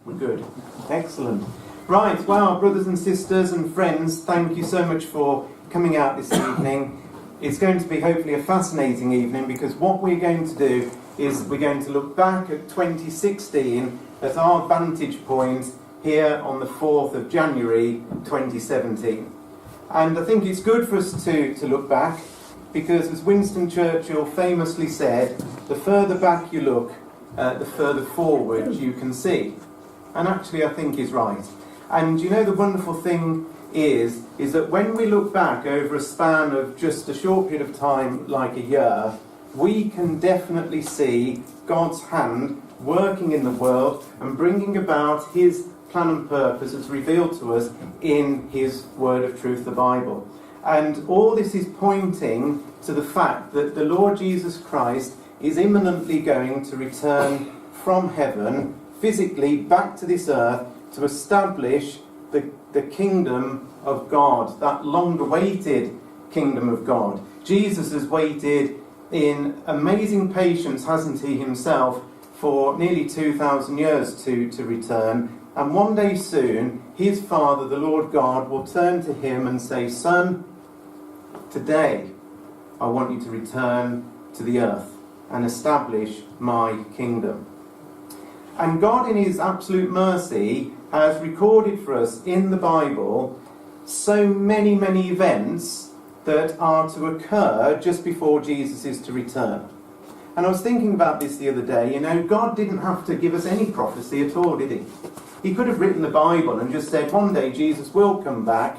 We're good. Excellent. Right, well, brothers and sisters and friends, thank you so much for coming out this evening. It's going to be hopefully a fascinating evening, because what we're going to do is we're going to look back at 2016 at our vantage point here on the 4th of January 2017. And I think it's good for us to look back, because as Winston Churchill famously said, the further back you look, the further forward you can see. And actually I think he's right. And you know, the wonderful thing is that when we look back over a span of just a short period of time, like a year, we can definitely see God's hand working in the world and bringing about his plan and purpose as revealed to us in his word of truth, the Bible. And all this is pointing to the fact that the Lord Jesus Christ is imminently going to return from heaven physically back to this earth to establish the kingdom of God, that long-awaited kingdom of God. Jesus has waited in amazing patience, hasn't he, himself, for nearly 2,000 years to return. And one day soon, his Father, the Lord God, will turn to him and say, "Son, today I want you to return to the earth and establish my kingdom." And God, in his absolute mercy, has recorded for us in the Bible so many, many events that are to occur just before Jesus is to return. And I was thinking about this the other day. You know, God didn't have to give us any prophecy at all, did he? He could have written the Bible and just said, one day Jesus will come back,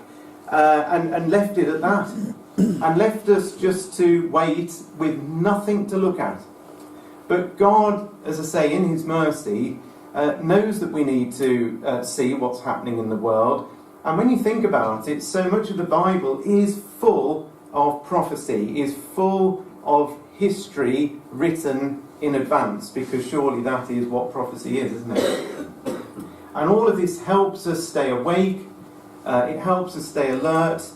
and left it at that. And left us just to wait with nothing to look at. But God, as I say, in his mercy, knows that we need to see what's happening in the world. And when you think about it, so much of the Bible is full of prophecy, is full of history written in advance, because surely that is what prophecy is, isn't it? And all of this helps us stay awake, it helps us stay alert,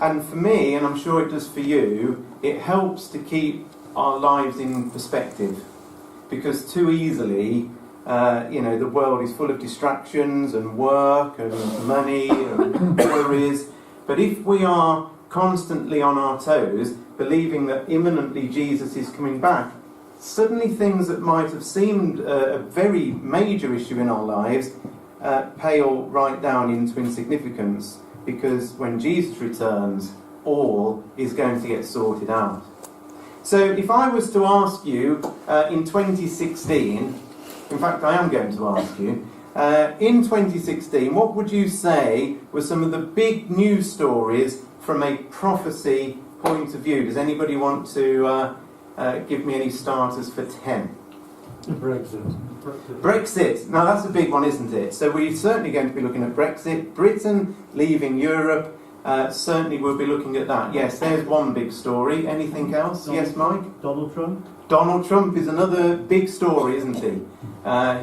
and for me, and I'm sure it does for you, it helps to keep our lives in perspective, because too easily, the world is full of distractions and work and money and worries. But if we are constantly on our toes, believing that imminently Jesus is coming back, suddenly things that might have seemed a very major issue in our lives pale right down into insignificance, because when Jesus returns, all is going to get sorted out. So if I was to ask you in 2016, in fact I am going to ask you, in 2016, what would you say were some of the big news stories from a prophecy point of view? Does anybody want to give me any starters for 10? Brexit. Now that's a big one, isn't it? So we're certainly going to be looking at Brexit. Britain leaving Europe. Certainly we'll be looking at that. Yes, there's one big story. Anything else? Yes, Mike? Donald Trump. Donald Trump is another big story, isn't he?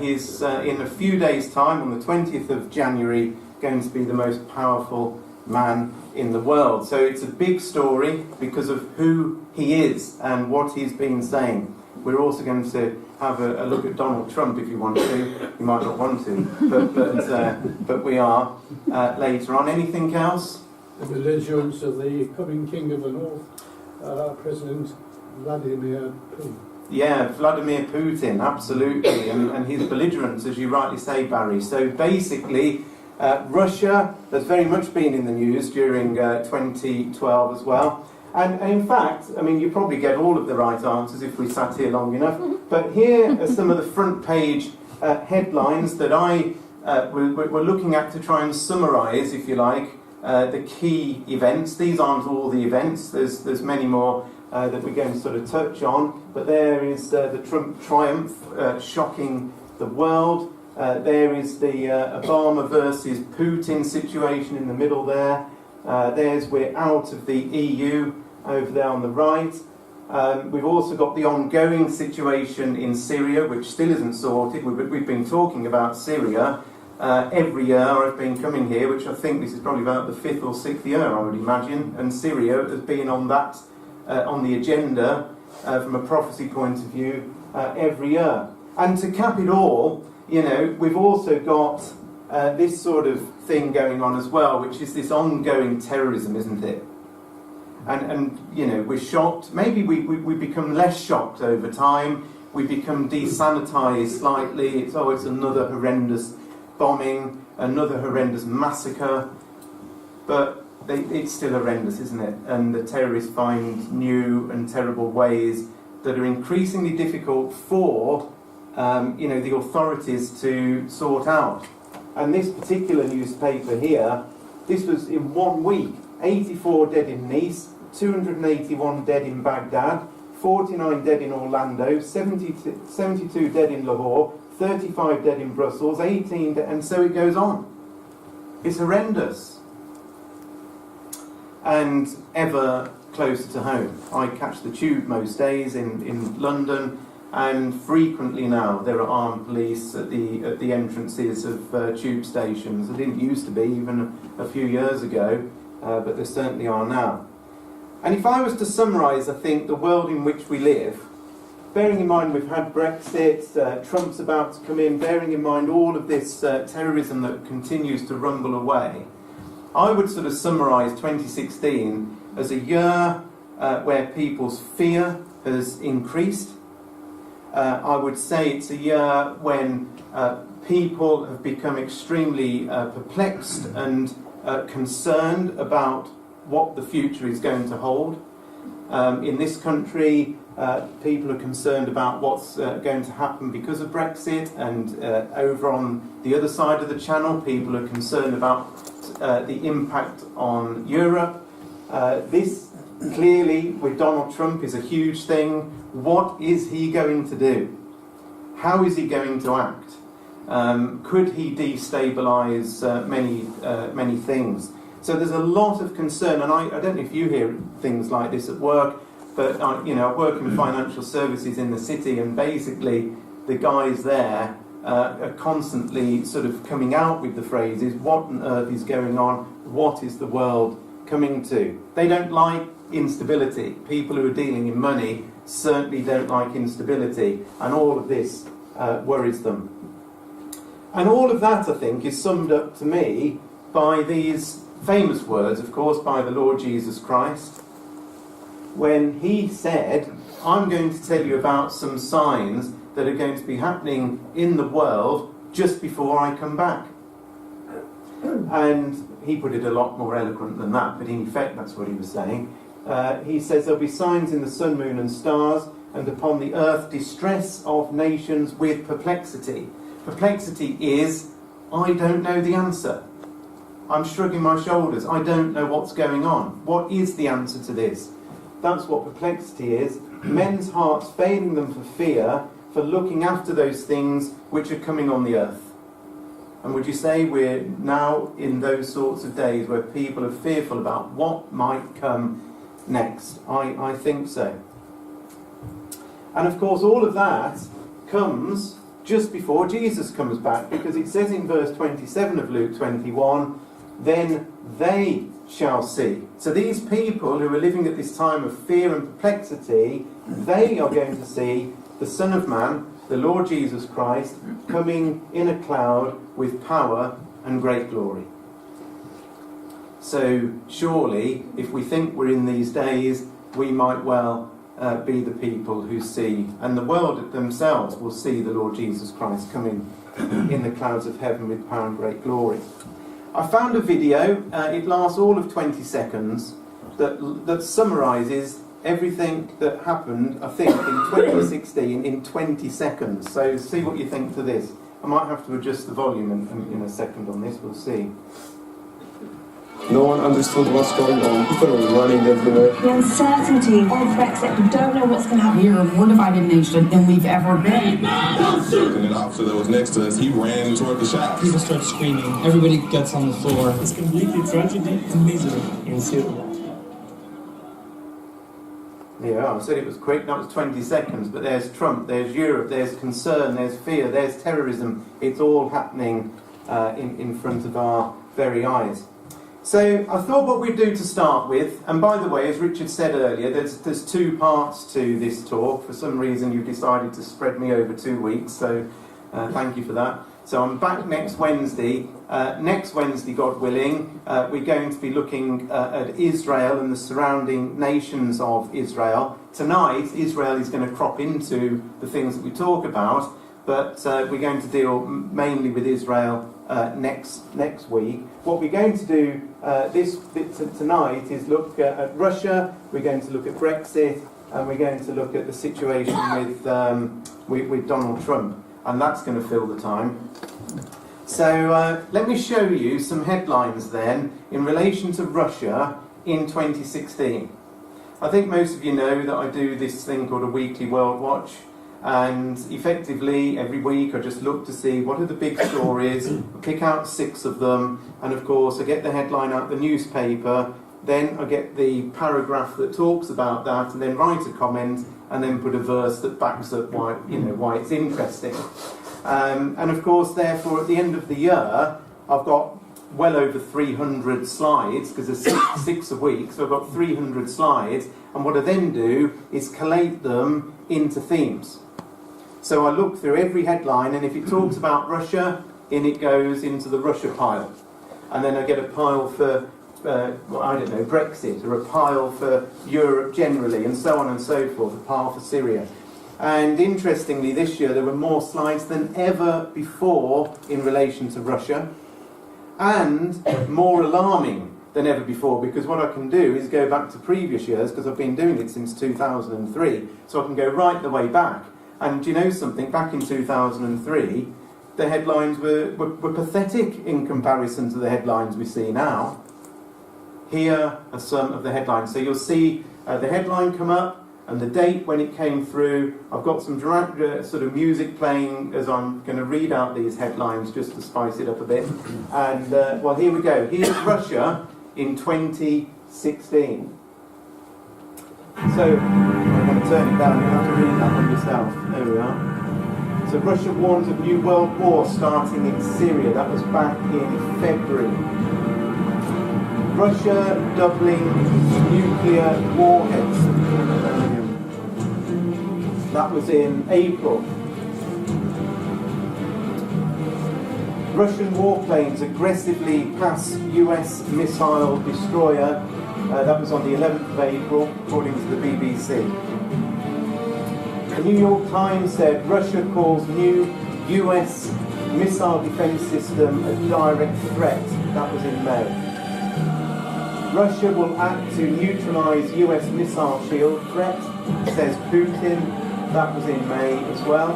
He's in a few days' time, on the 20th of January, going to be the most powerful man in the world. So it's a big story because of who he is and what he's been saying. We're also going to have a look at Donald Trump if you want to. You might not want to, but we are later on. Anything else? The belligerence of the coming King of the North, President Vladimir Putin. Yeah, Vladimir Putin, absolutely, and his belligerence, as you rightly say, Barry. So basically, Russia has very much been in the news during 2012 as well. And in fact, I mean, you probably get all of the right answers if we sat here long enough. But here are some of the front page headlines that we're looking at to try and summarise, if you like, the key events. These aren't all the events. There's many more that we're going to sort of touch on. But there is the Trump triumph shocking the world. There is the Obama versus Putin situation in the middle there. We're out of the EU over there on the right. We've also got the ongoing situation in Syria, which still isn't sorted. We've been talking about Syria every year. I've been coming here, which I think this is probably about the 5th or 6th year, I would imagine. And Syria has been on the agenda from a prophecy point of view every year. And to cap it all, you know, we've also got this sort of thing going on as well, which is this ongoing terrorism, isn't it? And you know, we're shocked. Maybe we become less shocked over time. We become desanitised slightly. It's another horrendous bombing, another horrendous massacre. But it's still horrendous, isn't it? And the terrorists find new and terrible ways that are increasingly difficult for you know, the authorities to sort out. And this particular newspaper here, this was in 1 week, 84 dead in Nice, 281 dead in Baghdad, 49 dead in Orlando, 72 dead in Lahore, 35 dead in Brussels, 18 dead, and so it goes on. It's horrendous. And ever closer to home. I catch the tube most days in London, and frequently now there are armed police at the entrances of tube stations. There didn't used to be even a few years ago, but there certainly are now. And if I was to summarise, I think, the world in which we live, bearing in mind we've had Brexit, Trump's about to come in, bearing in mind all of this terrorism that continues to rumble away, I would sort of summarise 2016 as a year where people's fear has increased. I would say it's a year when people have become extremely perplexed and concerned about what the future is going to hold. In this country, people are concerned about what's going to happen because of Brexit, and over on the other side of the channel, people are concerned about the impact on Europe. This clearly, with Donald Trump, is a huge thing. What is he going to do? How is he going to act? Could he destabilise many things? So there's a lot of concern, and I don't know if you hear things like this at work, but I work in financial services in the city, and basically the guys there are constantly sort of coming out with the phrases, what on earth is going on? What is the world coming to? They don't like instability. People who are dealing in money certainly don't like instability, and all of this worries them. And all of that, I think, is summed up to me by these famous words, of course, by the Lord Jesus Christ, when he said, I'm going to tell you about some signs that are going to be happening in the world just before I come back. And he put it a lot more eloquent than that, but in effect that's what he was saying. He says there'll be signs in the sun, moon and stars, and upon the earth distress of nations with perplexity. Perplexity is, I don't know the answer. I'm shrugging my shoulders. I don't know what's going on. What is the answer to this? That's what perplexity is. Men's hearts failing them for fear, for looking after those things which are coming on the earth. And would you say we're now in those sorts of days where people are fearful about what might come next? I think so. And of course all of that comes just before Jesus comes back, because it says in verse 27 of Luke 21, then they shall see. So these people who are living at this time of fear and perplexity, they are going to see the Son of Man, the Lord Jesus Christ, coming in a cloud with power and great glory. So surely, if we think we're in these days, we might well be the people who see, and the world themselves will see the Lord Jesus Christ coming in the clouds of heaven with power and great glory. I found a video, it lasts all of 20 seconds, that summarises everything that happened, I think, in 2016 in 20 seconds. So see what you think to this. I might have to adjust the volume in a second on this, we'll see. No one understood what's going on. People are running everywhere. The uncertainty of Brexit, we don't know what's going to happen. We're a more divided nation than we've ever been. And an officer that was next to us, he ran toward the shops. People start screaming. Everybody gets on the floor. It's completely tragedy and misery in Syria. Yeah, I said it was quick, that was 20 seconds, but there's Trump, there's Europe, there's concern, there's fear, there's terrorism. It's all happening in front of our very eyes. So I thought what we'd do to start with, and by the way, as Richard said earlier, there's two parts to this talk. For some reason you decided to spread me over 2 weeks, so Thank you for that. So I'm back next Wednesday. Next Wednesday, God willing, we're going to be looking at Israel and the surrounding nations of Israel. Tonight, Israel is going to crop into the things that we talk about, but we're going to deal mainly with Israel next week. What we're going to do tonight is look at Russia, we're going to look at Brexit, and we're going to look at the situation with Donald Trump, and that's going to fill the time. So let me show you some headlines then in relation to Russia in 2016. I think most of you know that I do this thing called a weekly World Watch, and effectively every week I just look to see what are the big stories, pick out 6 of them, and of course I get the headline out the newspaper, then I get the paragraph that talks about that, and then write a comment, and then put a verse that backs up why it's interesting. And of course, therefore, at the end of the year, I've got well over 300 slides, because there's 6 a week, so I've got 300 slides, and what I then do is collate them into themes. So I look through every headline, and if it talks about Russia, in it goes into the Russia pile. And then I get a pile for, Brexit, or a pile for Europe generally, and so on and so forth, a pile for Syria. And interestingly, this year there were more slides than ever before in relation to Russia, and more alarming than ever before, because what I can do is go back to previous years, because I've been doing it since 2003, so I can go right the way back. And do you know something? Back in 2003, the headlines were pathetic in comparison to the headlines we see now. Here are some of the headlines. So you'll see the headline come up, and the date when it came through. I've got some sort of music playing as I'm going to read out these headlines just to spice it up a bit. And, well, here we go. Here's Russia in 2016. So, I'm going to turn it down. You'll have to read that one yourself. There we are. So, Russia warns of new world war starting in Syria. That was back in February. Russia doubling nuclear warheads. That was in April. Russian warplanes aggressively pass US missile destroyer. That was on the 11th of April, according to the BBC. The New York Times said Russia calls new US missile defense system a direct threat. That was in May. Russia will act to neutralize US missile shield threat, says Putin. That was in May as well.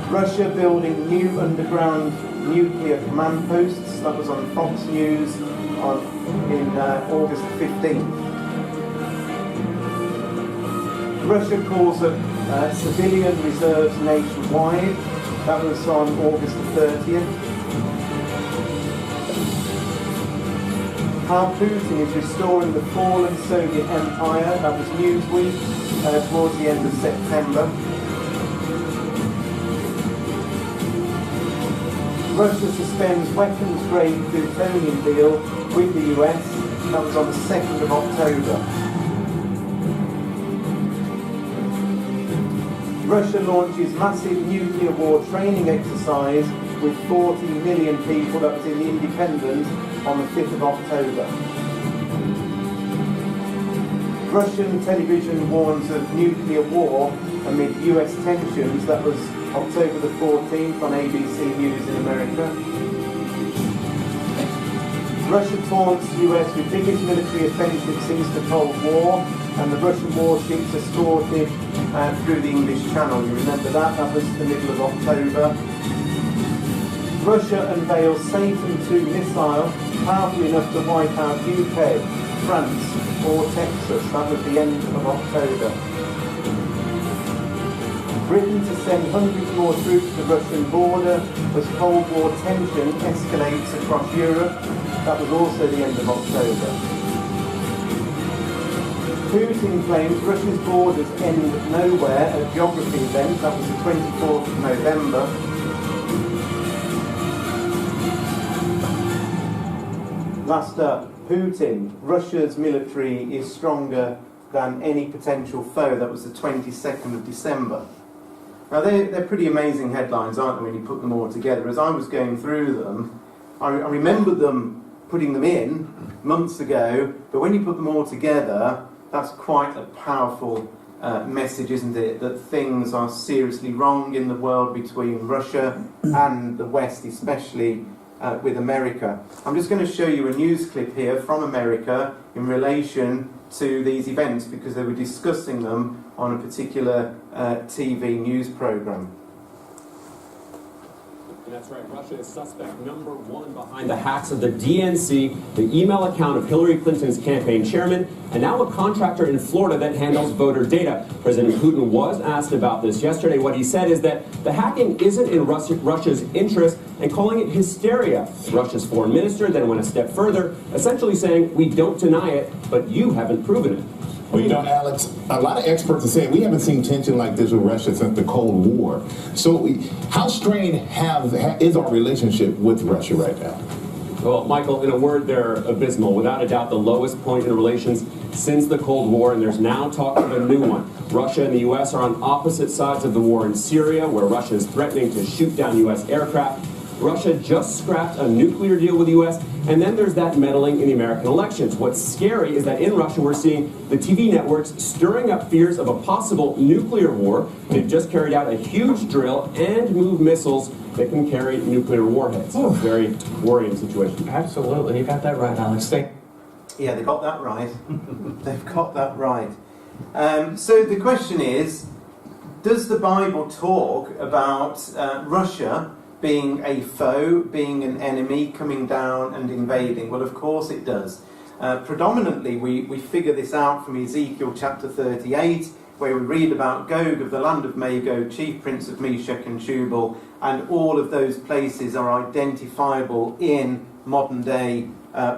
Russia building new underground nuclear command posts. That was on Fox News in August 15th. Russia calls up civilian reserves nationwide. That was on August the 30th. How Putin is restoring the fallen Soviet Empire. That was Newsweek towards the end of September. Russia suspends weapons-grade plutonium deal with the US. That was on the 2nd of October. Russia launches massive nuclear war training exercise with 40 million people. That was in The Independent on the 5th of October. Russian television warns of nuclear war amid US tensions. That was October the 14th on ABC News in America. Russia taunts US with biggest military offensive since the Cold War, and the Russian warships escorted through the English Channel. You remember that? That was the middle of October. Russia unveils Satan II missile powerful enough to wipe out UK, France or Texas. That was the end of October. Britain to send hundreds more troops to the Russian border as Cold War tension escalates across Europe. That was also the end of October. Putin claims Russia's borders end nowhere at geography event. That was the 24th of November. Last up, Putin. Russia's military is stronger than any potential foe. That was the 22nd of December. Now, they're pretty amazing headlines, aren't they, when you put them all together? As I was going through them, I remembered them putting them in months ago, but when you put them all together, that's quite a powerful message, isn't it? That things are seriously wrong in the world between Russia and the West, especially with America. I'm just going to show you a news clip here from America in relation to these events, because they were discussing them on a particular TV news program. That's right. Russia is suspect number one behind the hacks of the DNC, the email account of Hillary Clinton's campaign chairman, and now a contractor in Florida that handles voter data. President Putin was asked about this yesterday. What he said is that the hacking isn't in Russia's interest, and calling it hysteria. Russia's foreign minister then went a step further, essentially saying, "We don't deny it, but you haven't proven it." Well, you know, Alex, a lot of experts are saying we haven't seen tension like this with Russia since the Cold War. So how strained is our relationship with Russia right now? Well, Michael, in a word, they're abysmal. Without a doubt, the lowest point in relations since the Cold War, and there's now talk of a new one. Russia and the U.S. are on opposite sides of the war in Syria, where Russia is threatening to shoot down U.S. aircraft. Russia just scrapped a nuclear deal with the U.S., and then there's that meddling in the American elections. What's scary is that in Russia we're seeing the TV networks stirring up fears of a possible nuclear war. They've just carried out a huge drill and moved missiles that can carry nuclear warheads. A very worrying situation. Absolutely, you got that right, Alex. Yeah, they got that right. They've got that right. So the question is, does the Bible talk about Russia being a foe, being an enemy, coming down and invading? Well, of course it does. Predominantly, we figure this out from Ezekiel chapter 38, where we read about Gog of the land of Magog, chief prince of Meshech and Tubal, and all of those places are identifiable in modern-day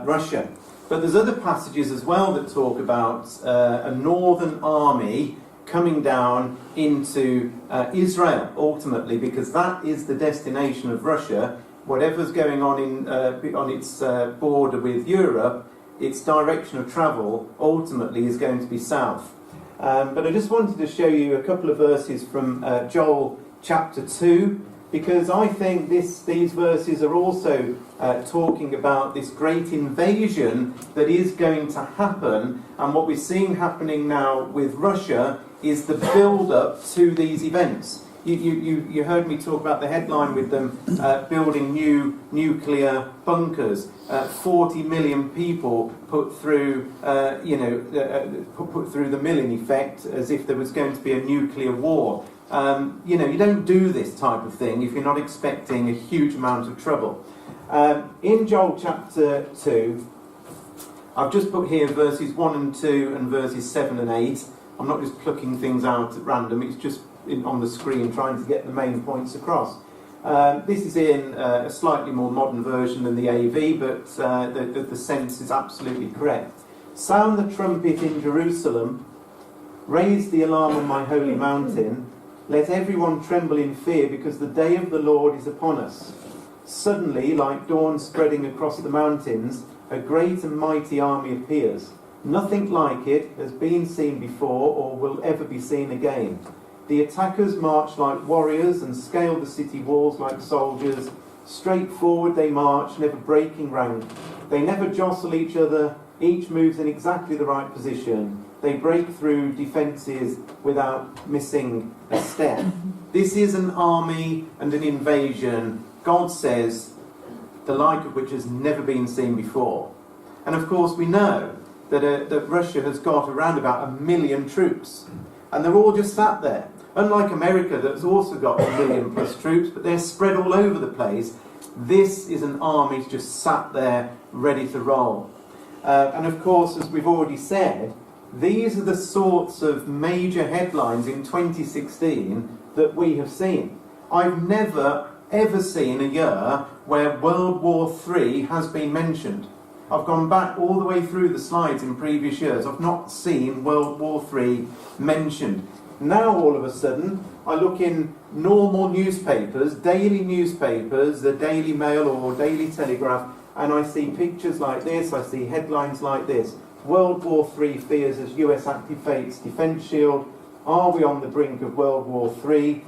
Russia. But there's other passages as well that talk about a northern army coming down into Israel, ultimately, because that is the destination of Russia. Whatever's going on on its border with Europe, its direction of travel ultimately is going to be south. But I just wanted to show you a couple of verses from Joel chapter 2, because I think these verses are also talking about this great invasion that is going to happen, and what we're seeing happening now with Russia is the build-up to these events. You heard me talk about the headline with them building new nuclear bunkers. 40 million people put through, put through the mill in effect, as if there was going to be a nuclear war. You don't do this type of thing if you're not expecting a huge amount of trouble. In Joel chapter 2, I've just put here verses 1 and 2 and verses 7 and 8. I'm not just plucking things out at random, it's just on the screen trying to get the main points across. This is in a slightly more modern version than the AV, but the sense is absolutely correct. Sound the trumpet in Jerusalem, raise the alarm on my holy mountain, let everyone tremble in fear, because the day of the Lord is upon us. Suddenly, like dawn spreading across the mountains, a great and mighty army appears. Nothing like it has been seen before or will ever be seen again. The attackers march like warriors and scale the city walls like soldiers. Straight forward they march, never breaking rank. They never jostle each other. Each moves in exactly the right position. They break through defences without missing a step. This is an army and an invasion, God says, the like of which has never been seen before. And of course we know that Russia has got around about 1 million troops. And they're all just sat there. Unlike America, that's also got 1 million plus troops, but they're spread all over the place. This is an army just sat there ready to roll. And of course, as we've already said, these are the sorts of major headlines in 2016 that we have seen. I've never, ever seen a year where World War III has been mentioned. I've gone back all the way through the slides in previous years. I've not seen World War III mentioned. Now, all of a sudden, I look in normal newspapers, daily newspapers, the Daily Mail or Daily Telegraph, and I see pictures like this, I see headlines like this. World War III fears as US activates defence shield. Are we on the brink of World War III?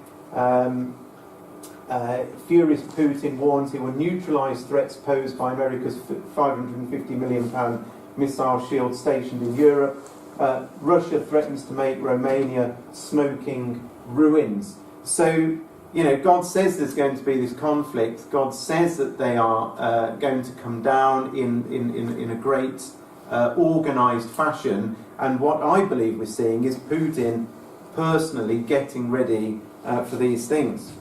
Furious Putin warns he will neutralise threats posed by America's £550 million missile shield stationed in Europe. Russia threatens to make Romania smoking ruins. So, you know, God says there's going to be this conflict. God says that they are going to come down in a great organised fashion. And what I believe we're seeing is Putin personally getting ready for these things.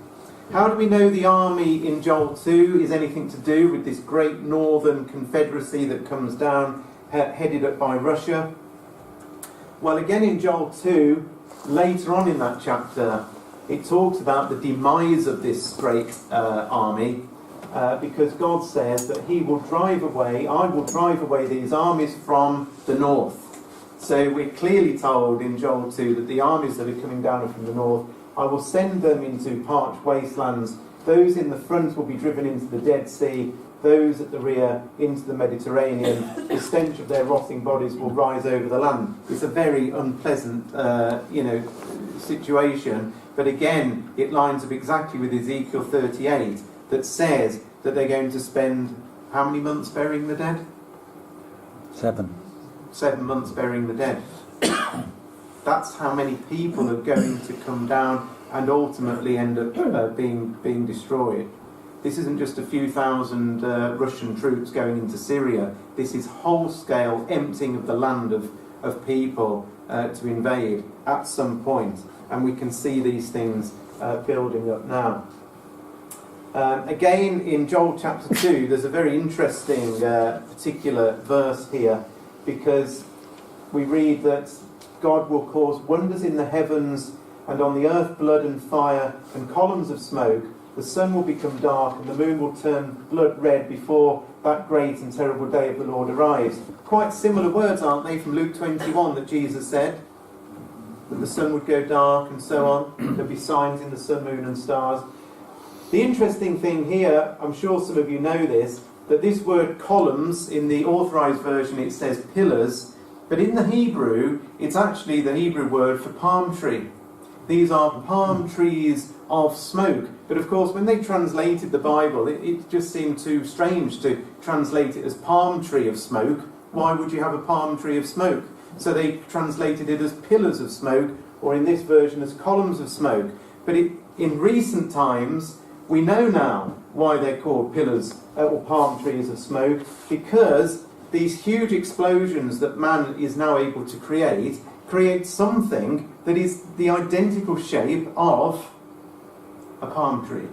How do we know the army in Joel 2 is anything to do with this great northern confederacy that comes down, headed up by Russia? Well, again in Joel 2, later on in that chapter, it talks about the demise of this great army, because God says that I will drive away these armies from the north. So we're clearly told in Joel 2 that the armies that are coming down from the north, I will send them into parched wastelands. Those in the front will be driven into the Dead Sea, those at the rear into the Mediterranean. The stench of their rotting bodies will rise over the land. It's a very unpleasant situation. But again, it lines up exactly with Ezekiel 38 that says that they're going to spend how many months burying the dead? 7. 7 months burying the dead. That's how many people are going to come down and ultimately end up being destroyed. This isn't just a few thousand Russian troops going into Syria. This is whole-scale emptying of the land of people to invade at some point. And we can see these things building up now. Again, in Joel chapter 2, there's a very interesting particular verse here, because we read that God will cause wonders in the heavens, and on the earth blood and fire and columns of smoke. The sun will become dark and the moon will turn blood red before that great and terrible day of the Lord arrives. Quite similar words, aren't they, from Luke 21 that Jesus said? That the sun would go dark and so on. There'd be signs in the sun, moon and stars. The interesting thing here, I'm sure some of you know this, that this word columns, in the authorised version it says pillars, but in the Hebrew, it's actually the Hebrew word for palm tree. These are palm trees of smoke. But of course, when they translated the Bible, it just seemed too strange to translate it as palm tree of smoke. Why would you have a palm tree of smoke? So they translated it as pillars of smoke, or in this version as columns of smoke. But in recent times, we know now why they're called pillars or palm trees of smoke, because these huge explosions that man is now able to create something that is the identical shape of a palm tree.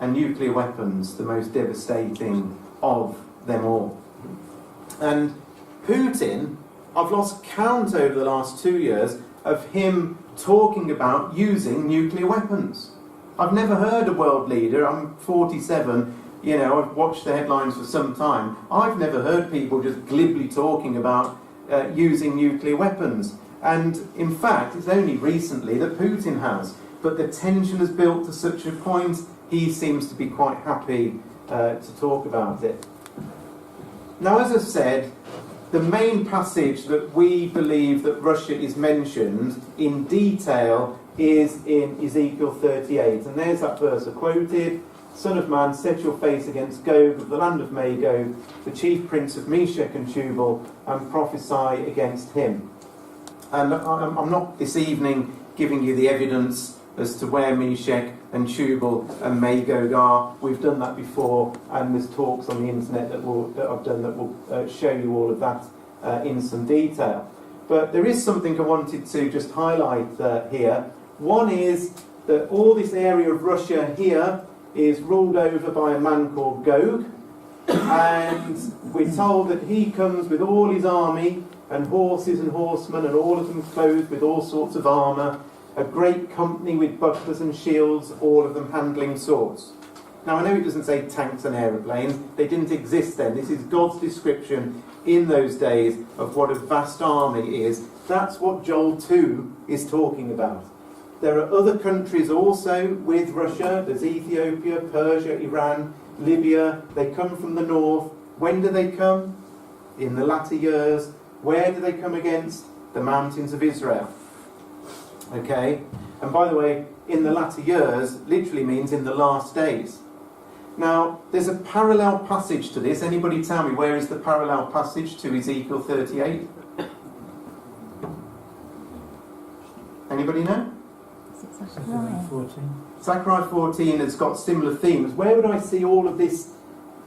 And nuclear weapons, the most devastating of them all. And Putin, I've lost count over the last 2 years of him talking about using nuclear weapons. I've never heard a world leader, I'm 47, you know, I've watched the headlines for some time. I've never heard people just glibly talking about using nuclear weapons. And in fact, it's only recently that Putin has. But the tension has built to such a point, he seems to be quite happy to talk about it. Now, as I said, the main passage that we believe that Russia is mentioned in detail is in Ezekiel 38. And there's that verse I quoted. Son of man, set your face against Gog of the land of Magog, the chief prince of Meshech and Tubal, and prophesy against him. And I'm not this evening giving you the evidence as to where Meshech and Tubal and Magog are. We've done that before, and there's talks on the internet that I've done that will show you all of that in some detail. But there is something I wanted to just highlight here. One is that all this area of Russia here is ruled over by a man called Gog, and we're told that he comes with all his army and horses and horsemen, and all of them clothed with all sorts of armour, a great company with bucklers and shields, all of them handling swords. Now, I know it doesn't say tanks and aeroplanes, they didn't exist then. This is God's description in those days of what a vast army is. That's what Joel 2 is talking about. There are other countries also with Russia. There's Ethiopia, Persia, Iran, Libya. They come from the north. When do they come? in the latter years. Where do they come against? The mountains of Israel. Okay? And by the way, in the latter years literally means in the last days. Now, there's a parallel passage to this. Anybody tell me, where is the parallel passage to Ezekiel 38? Anybody know? Zechariah 14 has got similar themes. Where would I see all of this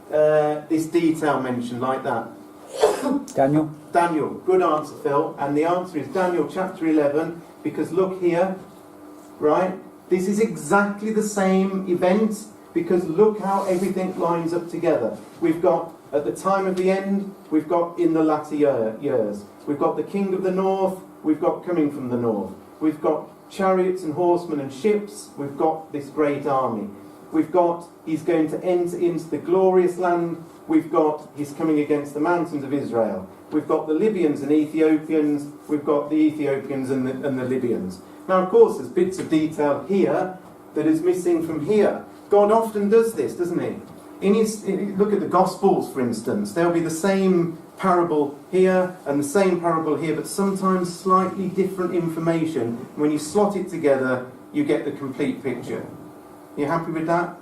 this detail mentioned like that? Daniel? Daniel. Good answer, Phil. And the answer is Daniel chapter 11, because look here, right? This is exactly the same event, because look how everything lines up together. We've got at the time of the end, we've got in the latter years. We've got the king of the north, we've got coming from the north. We've got chariots and horsemen and ships, we've got this great army. We've got, he's going to enter into the glorious land. We've got, he's coming against the mountains of Israel. We've got the Libyans and Ethiopians. We've got the Ethiopians and the Libyans. Now, of course, there's bits of detail here that is missing from here. God often does this, doesn't he? Look at the Gospels, for instance. There'll be the same parable here and the same parable here, but sometimes slightly different information. When you slot it together, you get the complete picture. You happy with that?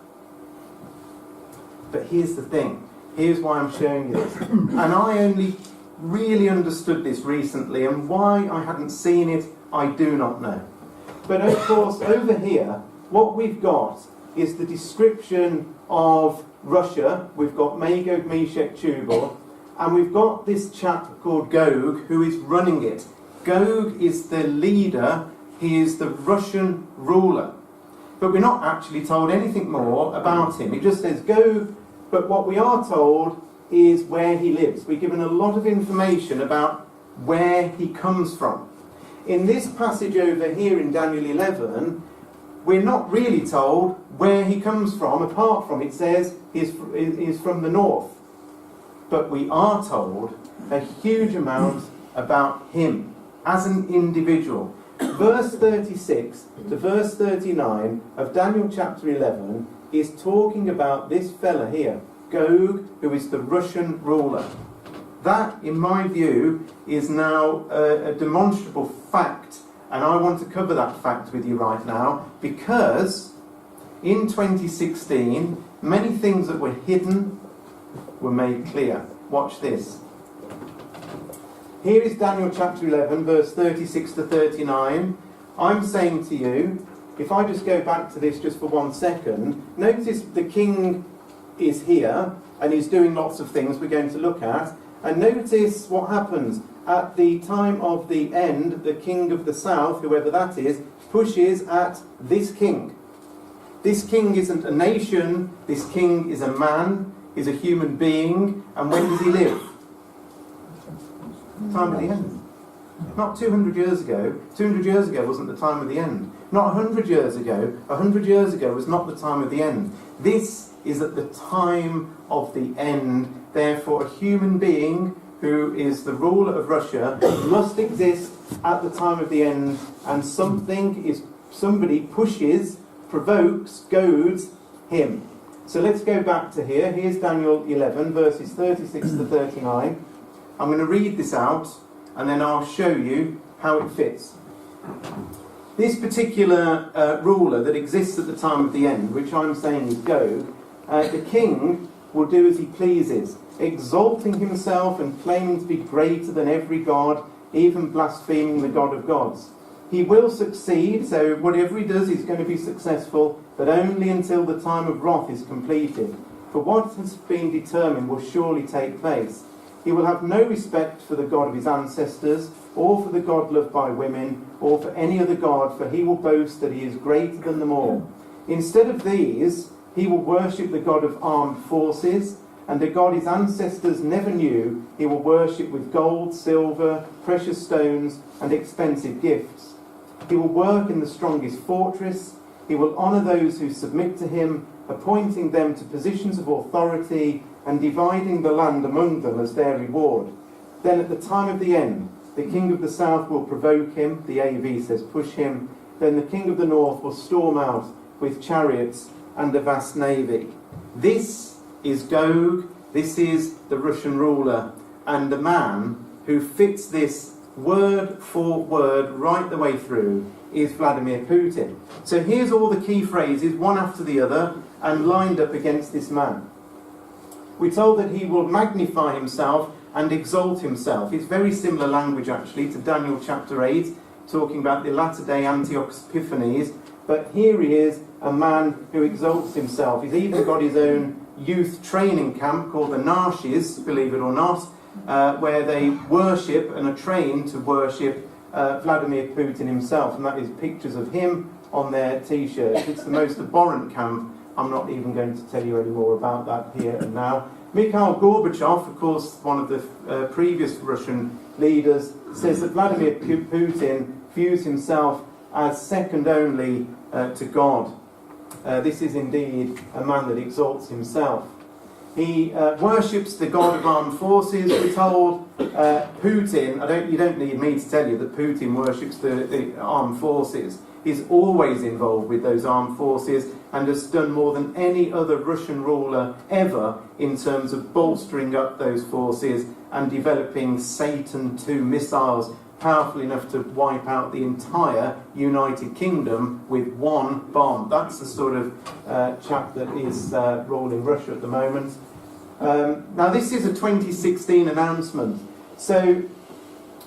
But here's the thing. Here's why I'm showing you this. And I only really understood this recently, and why I hadn't seen it, I do not know. But of course, over here, what we've got is the description of Russia. We've got Magog, Meshech, Tubal, and we've got this chap called Gog who is running it. Gog is the leader. He is the Russian ruler. But we're not actually told anything more about him. It just says Gog, but what we are told is where he lives. We're given a lot of information about where he comes from. In this passage over here in Daniel 11, we're not really told where he comes from, apart from it says he's from the north. But we are told a huge amount about him as an individual. Verse 36 to verse 39 of Daniel chapter 11 is talking about this fella here, Gog, who is the Russian ruler. That, in my view, is now a demonstrable fact, and I want to cover that fact with you right now, because in 2016, many things that were hidden were made clear. Watch this. Here is Daniel chapter 11, verse 36 to 39. I'm saying to you, if I just go back to this just for 1 second, notice the king is here, and he's doing lots of things we're going to look at. And notice what happens. At the time of the end, the king of the south, whoever that is, pushes at this king. This king isn't a nation, this king is a man, is a human being, and when does he live? Time of the end. Not 200 years ago. 200 years ago wasn't the time of the end. Not 100 years ago. 100 years ago was not the time of the end. This is at the time of the end. Therefore, a human being who is the ruler of Russia must exist at the time of the end, and somebody pushes, provokes, goads him. So let's go back to here. Here's Daniel 11, verses 36 to 39. I'm going to read this out, and then I'll show you how it fits. This particular ruler that exists at the time of the end, which I'm saying is Gog, the king will do as he pleases, exalting himself and claiming to be greater than every god, even blaspheming the God of gods. He will succeed, so whatever he does, he's going to be successful, but only until the time of wrath is completed. For what has been determined will surely take place. He will have no respect for the God of his ancestors, or for the God loved by women, or for any other god, for he will boast that he is greater than them all. Instead of these, he will worship the God of armed forces, and the God his ancestors never knew, he will worship with gold, silver, precious stones, and expensive gifts. He will work in the strongest fortress. He will honour those who submit to him, appointing them to positions of authority and dividing the land among them as their reward. Then at the time of the end, the king of the south will provoke him, the AV says push him, then the king of the north will storm out with chariots and a vast navy. This is Gog, this is the Russian ruler, and the man who fits this word for word right the way through is Vladimir Putin. So here's all the key phrases, one after the other, and lined up against this man. We're told that he will magnify himself and exalt himself. It's very similar language, actually, to Daniel chapter 8, talking about the latter-day Antiochus Epiphanes. But here he is, a man who exalts himself. He's even got his own youth training camp called the Narshes, believe it or not, where they worship and are trained to worship Vladimir Putin himself, and that is pictures of him on their t-shirts. It's the most abhorrent camp. I'm not even going to tell you any more about that here and now. Mikhail Gorbachev, of course, one of the previous Russian leaders, says that Vladimir Putin views himself as second only to God. This is indeed a man that exalts himself. He worships the God of armed forces. We're told Putin, you don't need me to tell you that Putin worships the armed forces. He's always involved with those armed forces and has done more than any other Russian ruler ever in terms of bolstering up those forces and developing Satan II missiles powerful enough to wipe out the entire United Kingdom with one bomb. That's the sort of chap that is ruling Russia at the moment. Now this is a 2016 announcement. So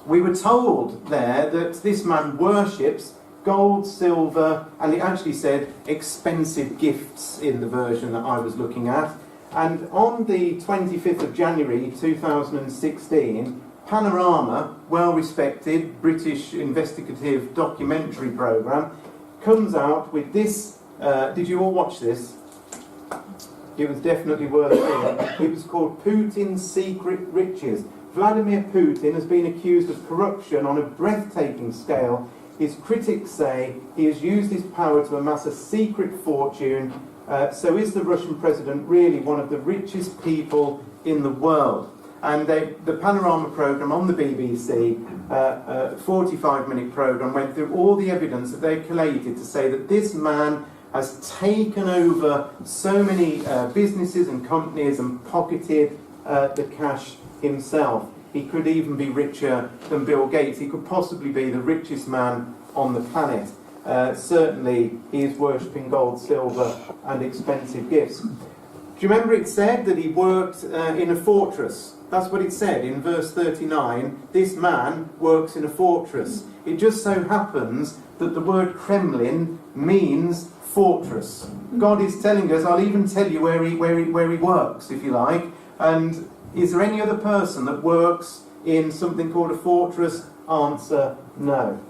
we were told there that this man worships gold, silver, and it actually said expensive gifts in the version that I was looking at. And on the 25th of January 2016, Panorama, well-respected British investigative documentary programme, comes out with this. Did you all watch this? It was definitely worth seeing. It was called Putin's Secret Riches. Vladimir Putin has been accused of corruption on a breathtaking scale. His critics say he has used his power to amass a secret fortune. So is the Russian president really one of the richest people in the world? And the Panorama programme on the BBC, 45-minute programme, went through all the evidence that they collated to say that this man has taken over so many businesses and companies and pocketed the cash himself. He could even be richer than Bill Gates. He could possibly be the richest man on the planet. Certainly, he is worshipping gold, silver, and expensive gifts. Do you remember it said that he worked in a fortress? That's what it said in verse 39. This man works in a fortress. It just so happens that the word Kremlin means fortress. God is telling us, I'll even tell you where he works, if you like. And is there any other person that works in something called a fortress? Answer, no.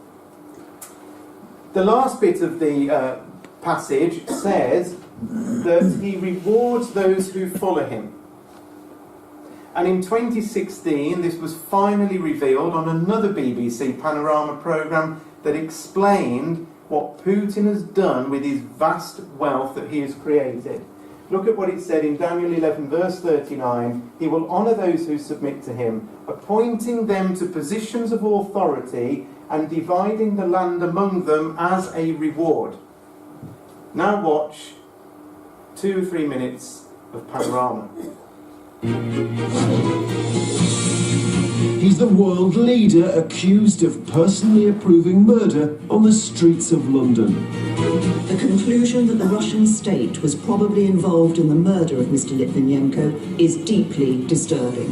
The last bit of the passage says that he rewards those who follow him. And in 2016, this was finally revealed on another BBC Panorama programme that explained what Putin has done with his vast wealth that he has created. Look at what it said in Daniel 11, verse 39. He will honour those who submit to him, appointing them to positions of authority and dividing the land among them as a reward. Now watch 2 or 3 minutes of Panorama. He's the world leader accused of personally approving murder on the streets of London. The conclusion that the Russian state was probably involved in the murder of Mr. Litvinenko is deeply disturbing.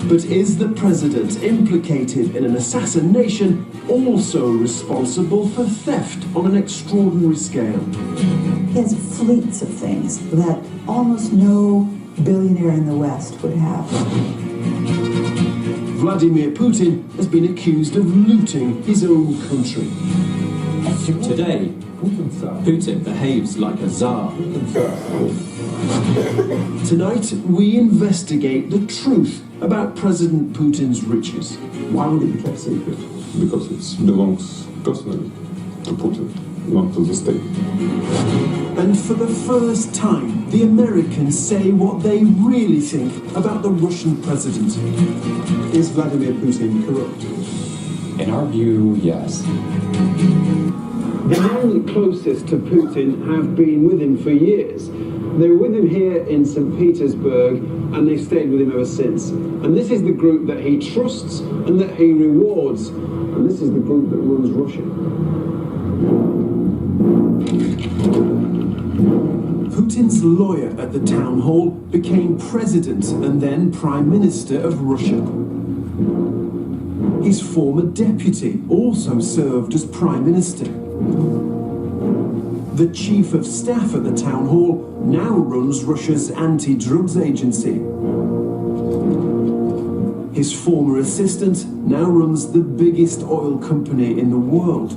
But is the president implicated in an assassination also responsible for theft on an extraordinary scale? He has fleets of things that almost no billionaire in the West would have. Vladimir Putin has been accused of looting his own country. Today, Putin behaves like a czar. Tonight, we investigate the truth about President Putin's riches. Why would it be kept secret? Because it belongs personally to Putin, not to the state. And for the first time, the Americans say what they really think about the Russian president. Is Vladimir Putin corrupt? In our view, yes. The men closest to Putin have been with him for years. They were with him here in St. Petersburg, and they've stayed with him ever since. And this is the group that he trusts and that he rewards. And this is the group that runs Russia. Putin's lawyer at the town hall became president and then prime minister of Russia. His former deputy also served as prime minister. The chief of staff at the town hall now runs Russia's anti-drugs agency. His former assistant now runs the biggest oil company in the world.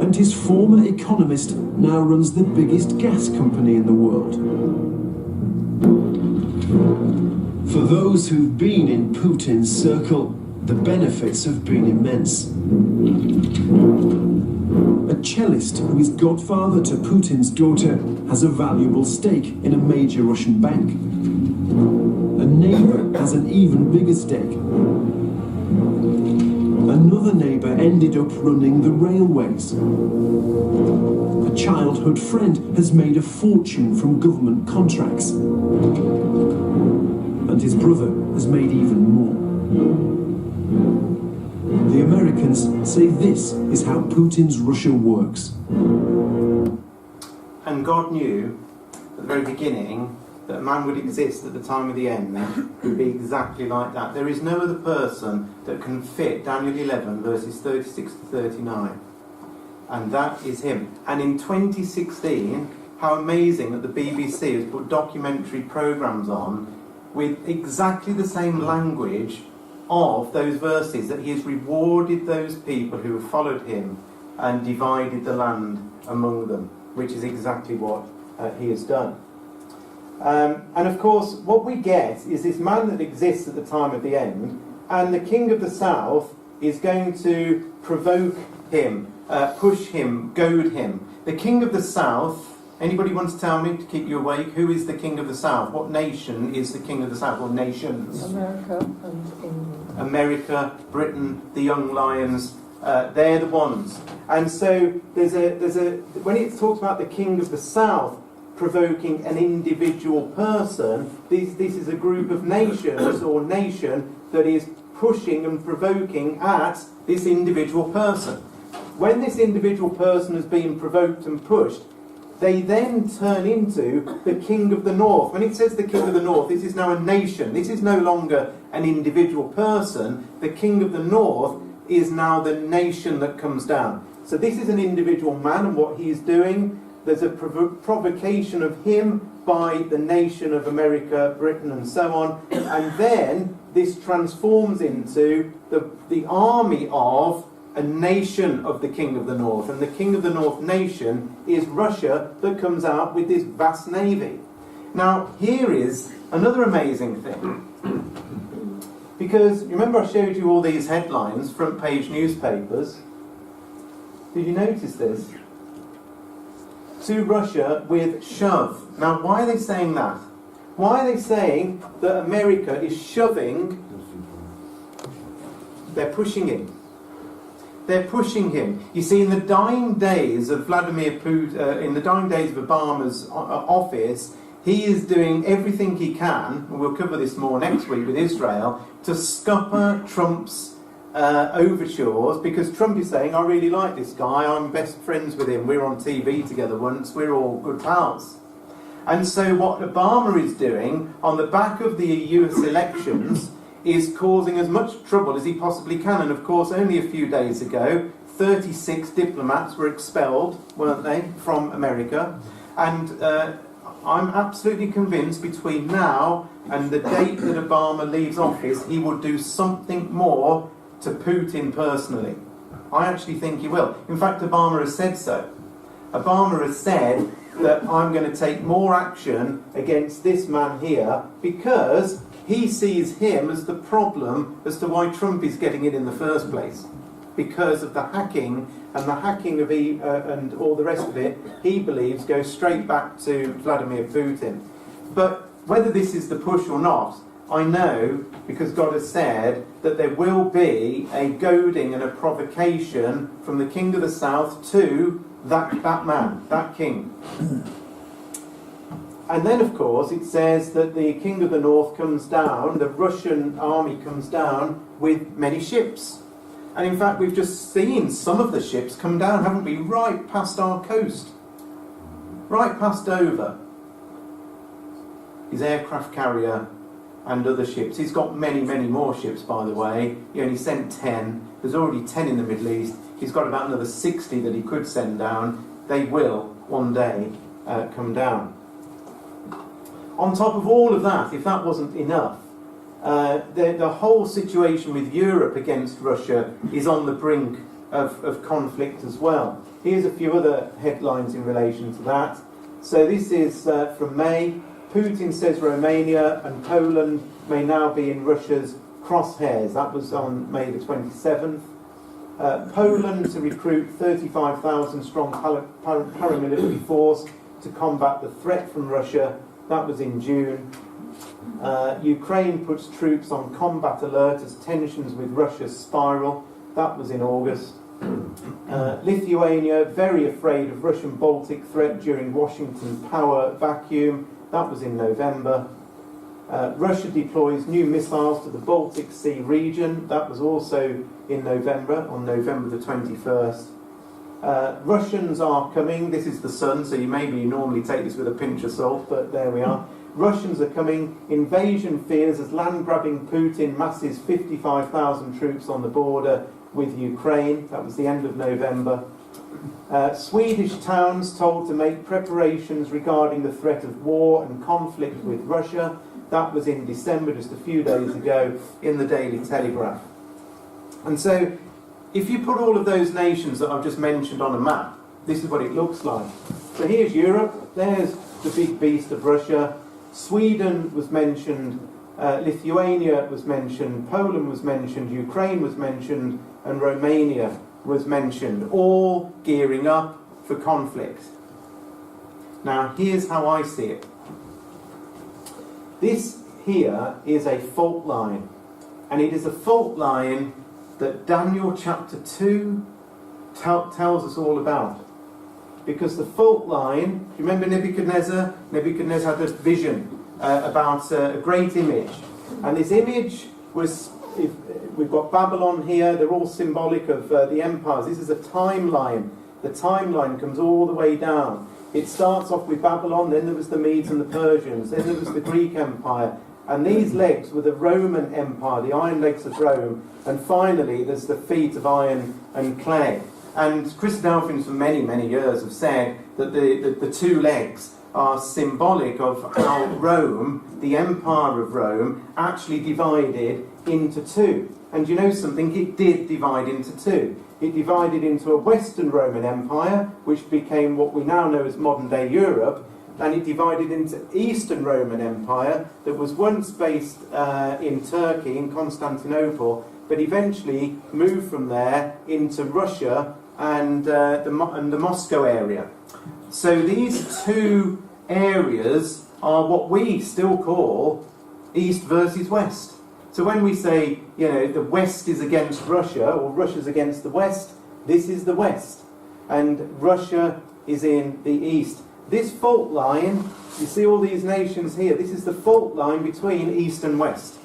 And his former economist now runs the biggest gas company in the world. For those who've been in Putin's circle, the benefits have been immense. A cellist who is godfather to Putin's daughter has a valuable stake in a major Russian bank. A neighbour has an even bigger stake. Another neighbour ended up running the railways. A childhood friend has made a fortune from government contracts. And his brother has made even more. The Americans say this is how Putin's Russia works. And God knew at the very beginning that man would exist at the time of the end would be exactly like that. There is no other person that can fit Daniel 11 verses 36 to 39. And that is him. And in 2016, how amazing that the BBC has put documentary programmes on with exactly the same language of those verses, that he has rewarded those people who have followed him and divided the land among them, which is exactly what he has done. And of course, what we get is this man that exists at the time of the end, and the king of the south is going to provoke him, push him, goad him. The king of the south, anybody want to tell me to keep you awake? Who is the king of the south? What nation is the king of the south? Or nations? America and England. America, Britain, the young lions, they're the ones. And so there's a when it talks about the king of the south provoking an individual person, this is a group of nations or nation that is pushing and provoking at this individual person. When this individual person has been provoked and pushed, they then turn into the king of the north. When it says the king of the north, this is now a nation. This is no longer an individual person. The king of the north is now the nation that comes down. So this is an individual man and what he is doing. There's a provocation of him by the nation of America, Britain and so on. And then this transforms into the army of a nation of the king of the north. And the king of the north nation is Russia, that comes out with this vast navy. Now, here is another amazing thing. Because, remember I showed you all these headlines, front page newspapers. Did you notice this? To Russia with shove. Now, why are they saying that? Why are they saying that America is shoving? They're pushing him. They're pushing him. You see, in the dying days of Vladimir Putin, in the dying days of Obama's office, he is doing everything he can, and we'll cover this more next week with Israel, to scupper Trump's overtures, because Trump is saying, I really like this guy, I'm best friends with him, we're on TV together once, we're all good pals. And so what Obama is doing on the back of the US elections is causing as much trouble as he possibly can. And of course, only a few days ago, 36 diplomats were expelled, weren't they, from America. And I'm absolutely convinced between now and the date that Obama leaves office, he will do something more to Putin personally. I actually think he will. In fact, Obama has said so. Obama has said that I'm going to take more action against this man here because he sees him as the problem as to why Trump is getting it in the first place. Because of the hacking, and the hacking of and all the rest of it, he believes goes straight back to Vladimir Putin. But whether this is the push or not, I know, because God has said, that there will be a goading and a provocation from the king of the south to that man, that king. And then, of course, it says that the king of the north comes down, the Russian army comes down with many ships. And in fact, we've just seen some of the ships come down, haven't we, right past our coast, right past Dover. His aircraft carrier and other ships. He's got many, many more ships, by the way. He only sent 10. There's already 10 in the Middle East. He's got about another 60 that he could send down. They will, one day, come down. On top of all of that, if that wasn't enough, the whole situation with Europe against Russia is on the brink of conflict as well. Here's a few other headlines in relation to that. So this is from May. Putin says Romania and Poland may now be in Russia's crosshairs. That was on May the 27th. Poland to recruit 35,000 strong paramilitary force to combat the threat from Russia. That was in June. Ukraine puts troops on combat alert as tensions with Russia spiral. That was in August. Lithuania very afraid of Russian Baltic threat during Washington power vacuum. That was in November. Russia deploys new missiles to the Baltic Sea region. That was also in November, on November the 21st. Russians are coming. This is the Sun, so you normally take this with a pinch of salt, but there we are. Russians are coming. Invasion fears as land-grabbing Putin masses 55,000 troops on the border with Ukraine. That was the end of November. Swedish towns told to make preparations regarding the threat of war and conflict with Russia. That was in December, just a few days ago, in the Daily Telegraph. And so, if you put all of those nations that I've just mentioned on a map, this is what it looks like. So here's Europe, there's the big beast of Russia. Sweden was mentioned, Lithuania was mentioned, Poland was mentioned, Ukraine was mentioned, and Romania was mentioned, all gearing up for conflict. Now, here's how I see it. This here is a fault line, and it is a fault line that Daniel chapter 2 tells us all about. Because the fault line, do you remember Nebuchadnezzar? Nebuchadnezzar had a vision about a great image. And this image was, we've got Babylon here, they're all symbolic of the empires. This is a timeline. The timeline comes all the way down. It starts off with Babylon, then there was the Medes and the Persians, then there was the Greek Empire, and these legs were the Roman Empire, the iron legs of Rome, and finally there's the feet of iron and clay. And Christadelphians for many, many years have said that the two legs are symbolic of how Rome, the Empire of Rome, actually divided into two. And you know something? It did divide into two. It divided into a Western Roman Empire, which became what we now know as modern-day Europe, and it divided into Eastern Roman Empire that was once based in Turkey, in Constantinople, but eventually moved from there into Russia and the Moscow area. So these two areas are what we still call East versus West. So when we say, you know, the West is against Russia, or Russia's against the West, this is the West. And Russia is in the East. This fault line, you see all these nations here, this is the fault line between East and West.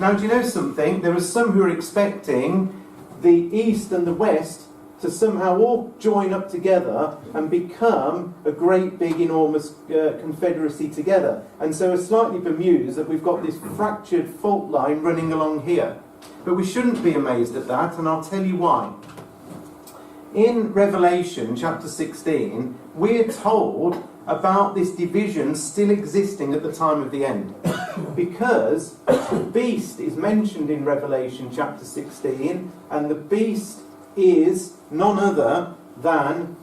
Now, do you know something? There are some who are expecting the East and the West to somehow all join up together and become a great big enormous confederacy together, and so are slightly bemused that we've got this fractured fault line running along here. But we shouldn't be amazed at that, and I'll tell you why. In Revelation chapter 16 we're told about this division still existing at the time of the end, because the beast is mentioned in Revelation chapter 16, and the beast is none other than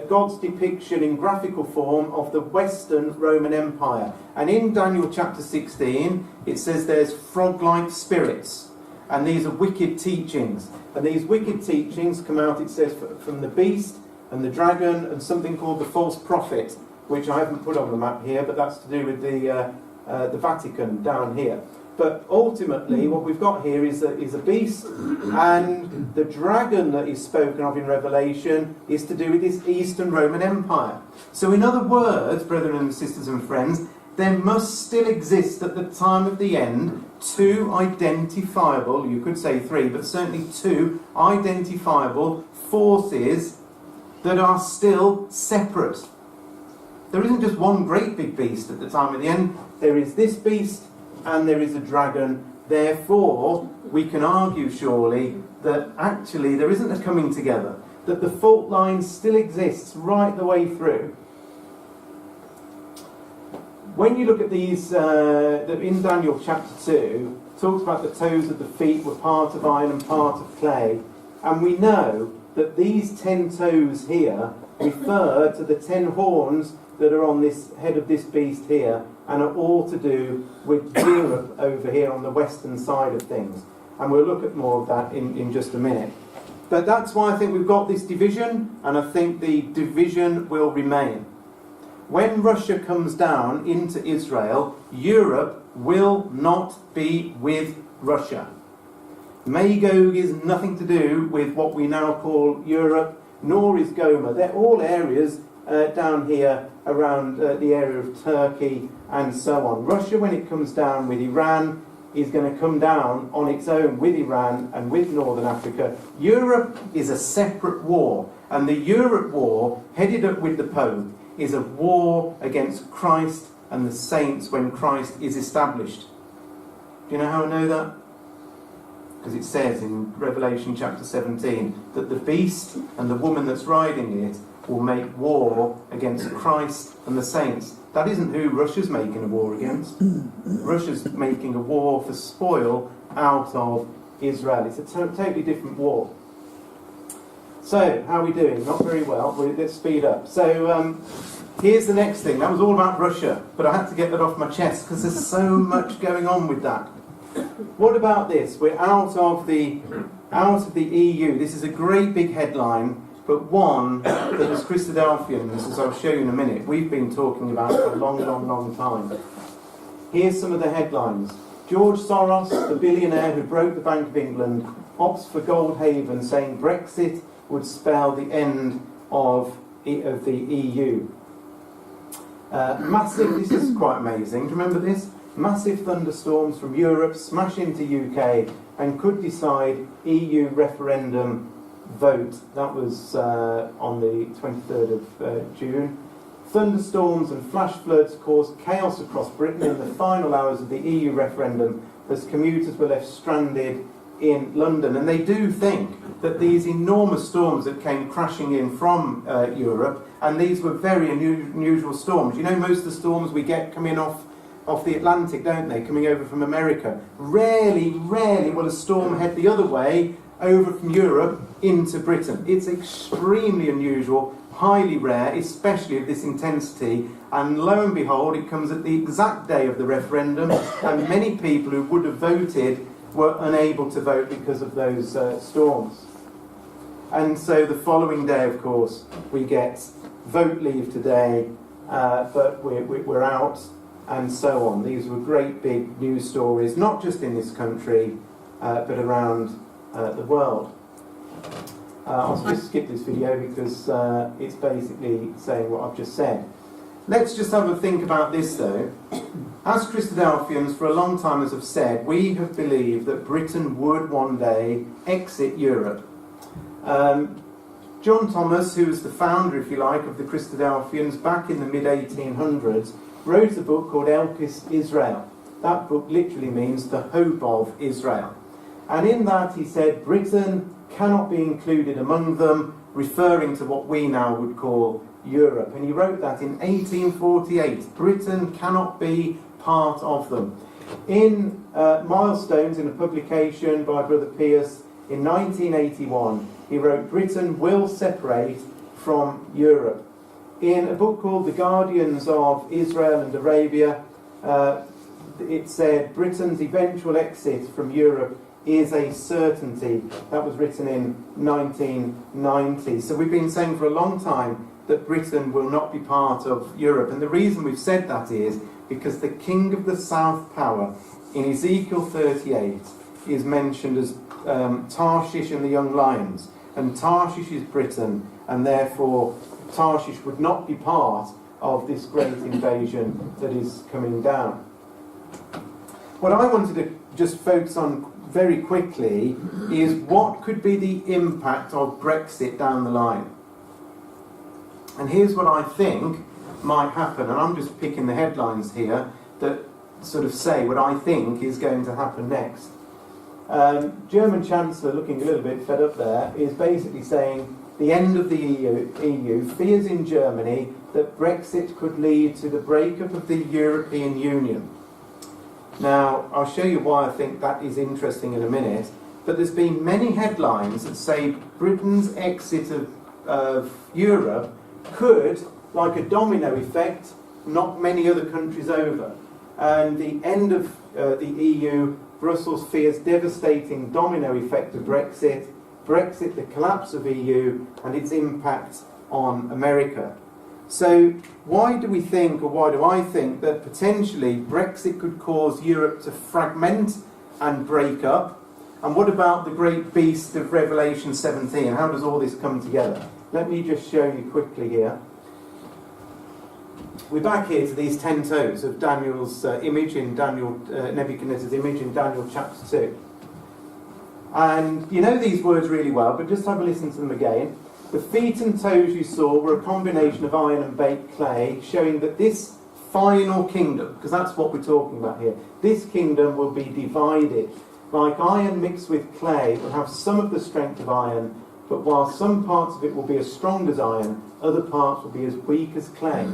God's depiction in graphical form of the Western Roman Empire. And in Daniel chapter 16, it says there's frog-like spirits, and these are wicked teachings. And these wicked teachings come out, it says, from the beast and the dragon and something called the false prophet, which I haven't put on the map here, but that's to do with the Vatican down here. But ultimately, what we've got here is a beast, and the dragon that is spoken of in Revelation is to do with this Eastern Roman Empire. So in other words, brethren and sisters and friends, there must still exist at the time of the end two identifiable, you could say three, but certainly two identifiable forces that are still separate. There isn't just one great big beast at the time of the end. There is this beast and there is a dragon. Therefore, we can argue surely that actually there isn't a coming together, that the fault line still exists right the way through. When you look at these, in Daniel chapter 2, it talks about the toes of the feet were part of iron and part of clay. And we know that these 10 toes here refer to the 10 horns that are on this head of this beast here, and are all to do with Europe over here on the western side of things. And we'll look at more of that in just a minute. But that's why I think we've got this division, and I think the division will remain. When Russia comes down into Israel, Europe will not be with Russia. Magog is nothing to do with what we now call Europe, nor is Gomer. They're all areas down here around the area of Turkey and so on. Russia, when it comes down with Iran, is going to come down on its own with Iran and with Northern Africa. Europe is a separate war, and the Europe war, headed up with the Pope, is a war against Christ and the saints when Christ is established. Do you know how I know that? Because it says in Revelation chapter 17 that the beast and the woman that's riding it will make war against Christ and the saints. That isn't who Russia's making a war against. Russia's making a war for spoil out of Israel. It's a totally different war. So, how are we doing? Not very well. Let's speed up. So, here's the next thing. That was all about Russia, but I had to get that off my chest because there's so much going on with that. What about this? We're out of the EU. This is a great big headline, but one that as Christadelphians, as I'll show you in a minute, we've been talking about for a long, long, long time. Here's some of the headlines. George Soros, the billionaire who broke the Bank of England, opts for Gold Haven, saying Brexit would spell the end of the EU. This is quite amazing. Do you remember this? Massive thunderstorms from Europe smash into UK and could decide EU referendum vote. That was on the 23rd of June. Thunderstorms and flash floods caused chaos across Britain in the final hours of the EU referendum as commuters were left stranded in London. And they do think that these enormous storms that came crashing in from Europe, and these were very unusual storms. You know, most of the storms we get coming off the Atlantic, don't they, coming over from America. Rarely will a storm head the other way over from Europe into Britain. It's extremely unusual, highly rare, especially of this intensity, and lo and behold, it comes at the exact day of the referendum, and many people who would have voted were unable to vote because of those storms. And so the following day, of course, we get vote leave today, but we're out, and so on. These were great big news stories, not just in this country, but around the world. I'll just skip this video because it's basically saying what I've just said. Let's just have a think about this though. As Christadelphians, for a long time, as I've said, we have believed that Britain would one day exit Europe. John Thomas, who was the founder, if you like, of the Christadelphians back in the mid-1800s, wrote a book called Elpis Israel. That book literally means the hope of Israel. And in that he said Britain cannot be included among them, referring to what we now would call Europe. And he wrote that in 1848. Britain cannot be part of them. In Milestones, in a publication by Brother Pierce in 1981, he wrote, Britain will separate from Europe. In a book called The Guardians of Israel and Arabia, it said Britain's eventual exit from Europe is a certainty. That was written in 1990. So we've been saying for a long time that Britain will not be part of Europe. And the reason we've said that is because the king of the South power in Ezekiel 38 is mentioned as Tarshish and the young lions. And Tarshish is Britain, and therefore Tarshish would not be part of this great invasion that is coming down. What I wanted to just focus on very quickly is what could be the impact of Brexit down the line. And here's what I think might happen, and I'm just picking the headlines here that sort of say what I think is going to happen next. German Chancellor, looking a little bit fed up there, is basically saying the end of the EU fears in Germany that Brexit could lead to the breakup of the European Union. Now, I'll show you why I think that is interesting in a minute, but there's been many headlines that say Britain's exit of Europe could, like a domino effect, knock many other countries over. And the end of the EU, Brussels fears devastating domino effect of Brexit, the collapse of EU, and its impact on America. So why do we think, or why do I think, that potentially Brexit could cause Europe to fragment and break up? And what about the great beast of Revelation 17? How does all this come together? Let me just show you quickly here. We're back here to these 10 toes of Daniel's image in Nebuchadnezzar's image in Daniel chapter 2. And you know these words really well, but just have a listen to them again. The feet and toes you saw were a combination of iron and baked clay, showing that this final kingdom, because that's what we're talking about here, this kingdom will be divided. Like iron mixed with clay, it will have some of the strength of iron, but while some parts of it will be as strong as iron, other parts will be as weak as clay.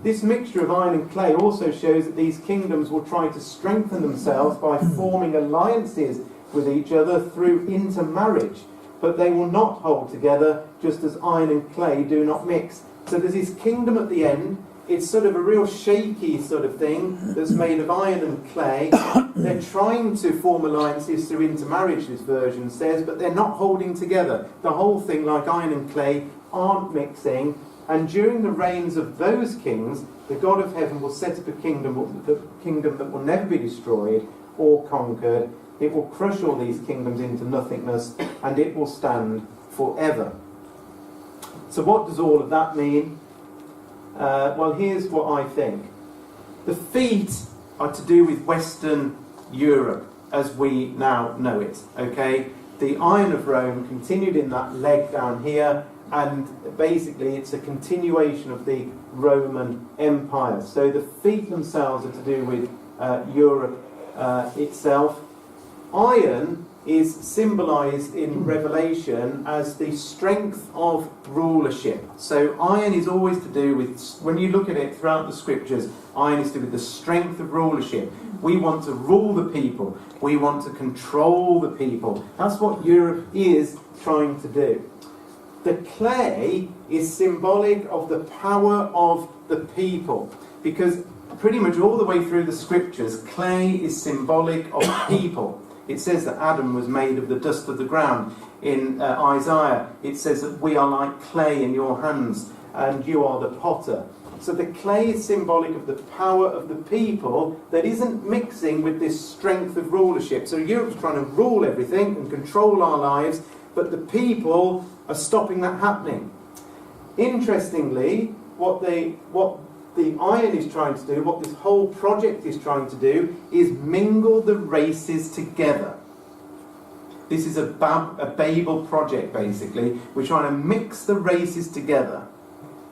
This mixture of iron and clay also shows that these kingdoms will try to strengthen themselves by forming alliances with each other through intermarriage, but they will not hold together, just as iron and clay do not mix. So there's this kingdom at the end. It's sort of a real shaky sort of thing that's made of iron and clay. They're trying to form alliances through intermarriage, this version says, but they're not holding together. The whole thing, like iron and clay, aren't mixing. And during the reigns of those kings, the God of heaven will set up a kingdom that will never be destroyed or conquered. It will crush all these kingdoms into nothingness, and it will stand forever. So what does all of that mean? Well, here's what I think. The feet are to do with Western Europe as we now know it. Okay, the Iron of Rome continued in that leg down here, and basically it's a continuation of the Roman Empire. So the feet themselves are to do with Europe itself. Iron is symbolised in Revelation as the strength of rulership. So iron is always to do with, when you look at it throughout the scriptures, iron is to do with the strength of rulership. We want to rule the people. We want to control the people. That's what Europe is trying to do. The clay is symbolic of the power of the people, because pretty much all the way through the scriptures, clay is symbolic of people. It says that Adam was made of the dust of the ground. In Isaiah, it says that we are like clay in your hands, and you are the potter. So the clay is symbolic of the power of the people that isn't mixing with this strength of rulership. So Europe's trying to rule everything and control our lives, but the people are stopping that happening. Interestingly, what the iron is trying to do, what this whole project is trying to do, is mingle the races together. This is a Babel project, basically. We're trying to mix the races together.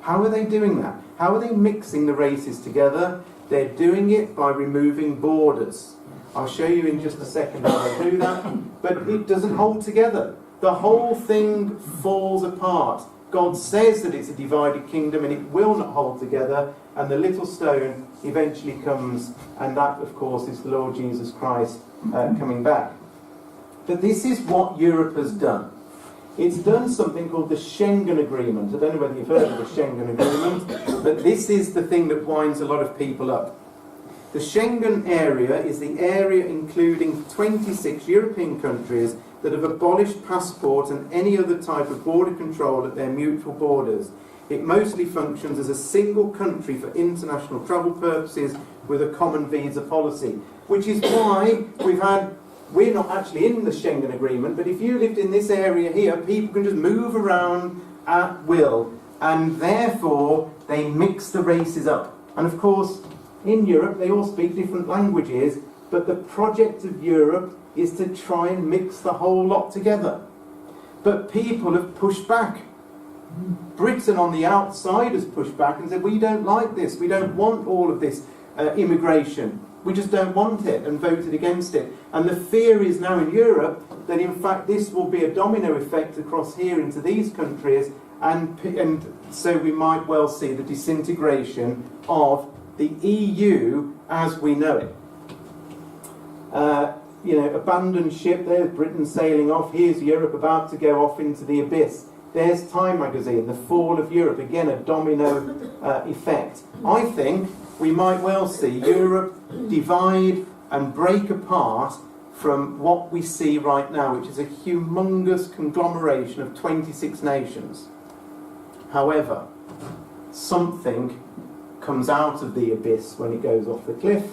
How are they doing that? How are they mixing the races together? They're doing it by removing borders. I'll show you in just a second how they do that. But it doesn't hold together. The whole thing falls apart. God says that it's a divided kingdom and it will not hold together, and the little stone eventually comes, and that, of course, is the Lord Jesus Christ coming back. But this is what Europe has done. It's done something called the Schengen Agreement. I don't know whether you've heard of the Schengen Agreement, but this is the thing that winds a lot of people up. The Schengen area is the area including 26 European countries that have abolished passport and any other type of border control at their mutual borders. It mostly functions as a single country for international travel purposes with a common visa policy, which is why we're not actually in the Schengen Agreement, but if you lived in this area here, people can just move around at will, and therefore they mix the races up. And of course, in Europe, they all speak different languages, but the project of Europe is to try and mix the whole lot together. But people have pushed back. Britain on the outside has pushed back and said, we don't like this, we don't want all of this immigration, we just don't want it, and voted against it. And the fear is now in Europe that in fact this will be a domino effect across here into these countries, and so we might well see the disintegration of the EU as we know it. Abandoned ship, there's Britain sailing off, here's Europe about to go off into the abyss. There's Time magazine, the fall of Europe, again a domino effect. I think we might well see Europe divide and break apart from what we see right now, which is a humongous conglomeration of 26 nations. However, something comes out of the abyss when it goes off the cliff,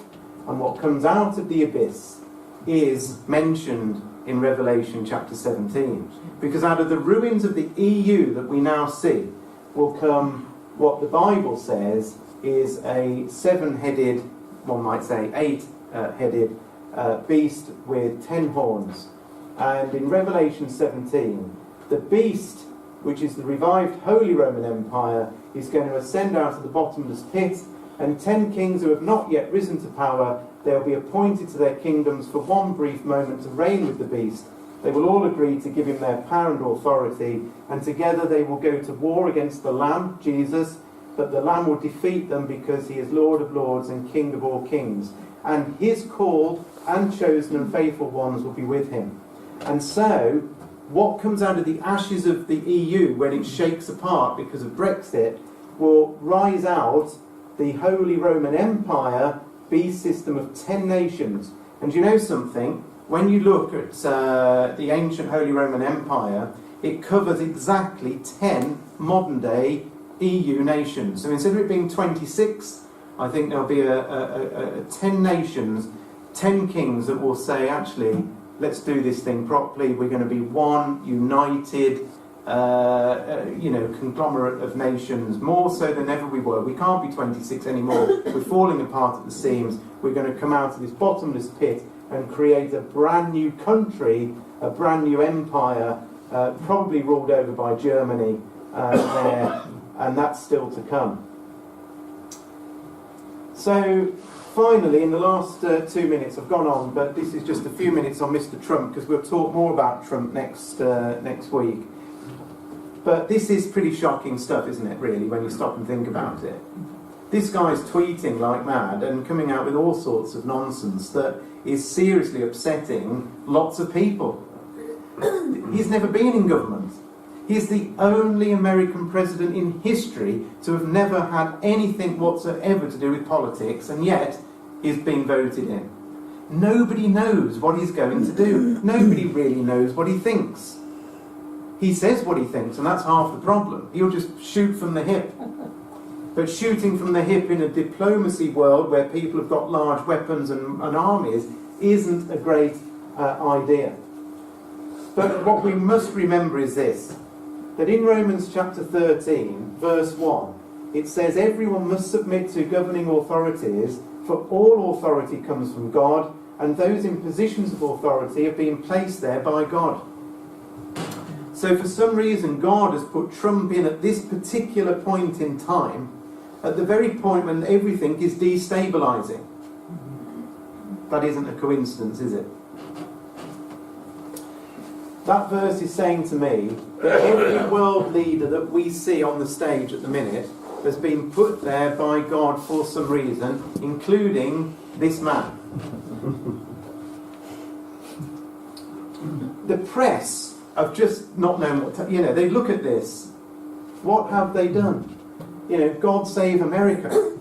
and what comes out of the abyss is mentioned in Revelation chapter 17. Because out of the ruins of the EU that we now see will come what the Bible says is a seven-headed, one might say eight-headed beast with 10 horns. And in Revelation 17, the beast, which is the revived Holy Roman Empire, is going to ascend out of the bottomless pit, and 10 kings who have not yet risen to power, they'll be appointed to their kingdoms for one brief moment to reign with the beast. They will all agree to give him their power and authority, and together they will go to war against the Lamb, Jesus, but the Lamb will defeat them because he is Lord of lords and King of all kings. And his called and chosen and faithful ones will be with him. And so, what comes out of the ashes of the EU when it shakes apart because of Brexit will rise out the Holy Roman Empire beast system of 10 nations. And you know something? When you look at the ancient Holy Roman Empire, it covers exactly 10 modern-day EU nations. So instead of it being 26, I think there'll be a 10 nations, 10 kings that will say, actually, let's do this thing properly. We're going to be one united, conglomerate of nations, more so than ever we were. We can't be 26 anymore. We're falling apart at the seams. We're going to come out of this bottomless pit and create a brand new country, a brand new empire, probably ruled over by Germany there, and that's still to come. So, finally, in the last 2 minutes, I've gone on, but this is just a few minutes on Mr. Trump, because we'll talk more about Trump next week. But this is pretty shocking stuff, isn't it, really, when you stop and think about it? This guy's tweeting like mad and coming out with all sorts of nonsense that is seriously upsetting lots of people. He's never been in government. He's the only American president in history to have never had anything whatsoever to do with politics, and yet he's been voted in. Nobody knows what he's going to do. Nobody really knows what he thinks. He says what he thinks, and that's half the problem. He'll just shoot from the hip. But shooting from the hip in a diplomacy world where people have got large weapons and armies isn't a great idea. But what we must remember is this, that in Romans chapter 13, verse 1, it says everyone must submit to governing authorities, for all authority comes from God, and those in positions of authority have been placed there by God. So for some reason God has put Trump in at this particular point in time, at the very point when everything is destabilising. That isn't a coincidence, is it? That verse is saying to me that every world leader that we see on the stage at the minute has been put there by God for some reason, including this man. The press have just not known what to, they look at this. What have they done? God save America.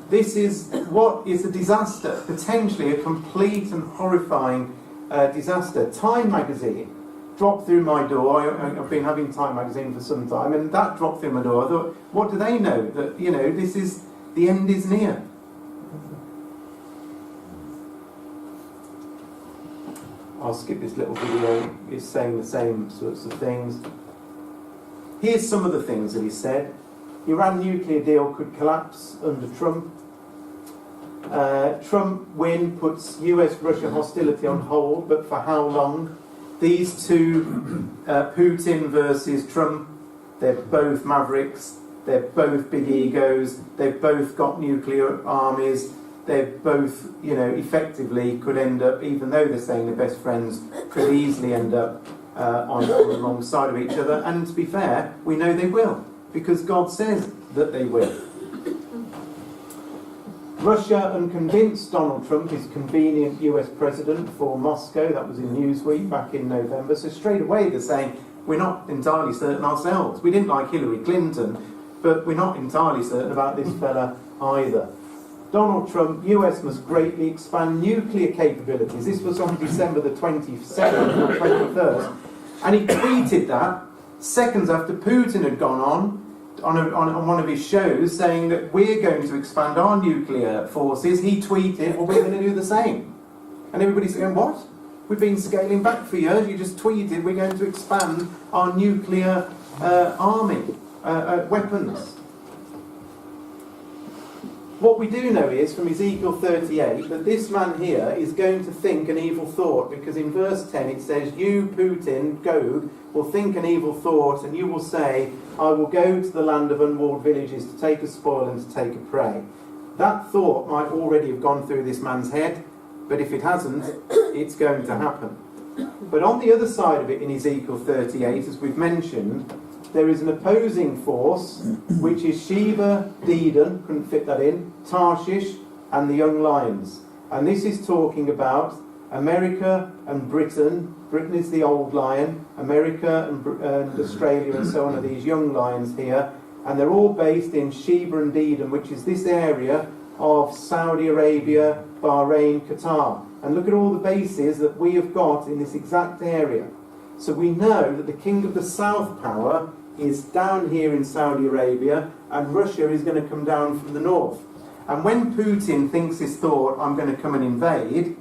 This is what is a disaster, potentially a complete and horrifying disaster. Time magazine dropped through my door. I've been having Time magazine for some time, and that dropped through my door. I thought, what do they know? That, you know, this is, the end is near. I'll skip this little video. It's saying the same sorts of things. Here's some of the things that he said. Iran nuclear deal could collapse under Trump. Trump win puts US-Russia hostility on hold, but for how long? These two, Putin versus Trump, they're both mavericks, they're both big egos, they've both got nuclear armies, they're both, you know, effectively could end up, even though they're saying they're best friends, could easily end up on the wrong side of each other. And to be fair, we know they will, because God says that they will. Russia unconvinced Donald Trump is convenient US president for Moscow. That was in Newsweek back in November. So straight away they're saying, we're not entirely certain ourselves. We didn't like Hillary Clinton, but we're not entirely certain about this fella either. Donald Trump, US must greatly expand nuclear capabilities. This was on December the 22nd or 21st. And he tweeted that seconds after Putin had gone on one of his shows saying that we're going to expand our nuclear forces. He tweeted, well, we're going to do the same. And everybody's going, what? We've been scaling back for years. You just tweeted we're going to expand our nuclear army, weapons. What we do know is, from Ezekiel 38, that this man here is going to think an evil thought, because in verse 10 it says, you, Putin, Gog, will think an evil thought, and you will say, I will go to the land of unwalled villages to take a spoil and to take a prey. That thought might already have gone through this man's head, but if it hasn't, it's going to happen. But on the other side of it, in Ezekiel 38, as we've mentioned, there is an opposing force, which is Sheba, Dedan, couldn't fit that in, Tarshish, and the young lions. And this is talking about America and Britain. Britain is the old lion, America and Australia and so on are these young lions here. And they're all based in Sheba and Dedan, which is this area of Saudi Arabia, Bahrain, Qatar. And look at all the bases that we have got in this exact area. So we know that the king of the south power is down here in Saudi Arabia, and Russia is going to come down from the north. And when Putin thinks his thought, I'm going to come and invade,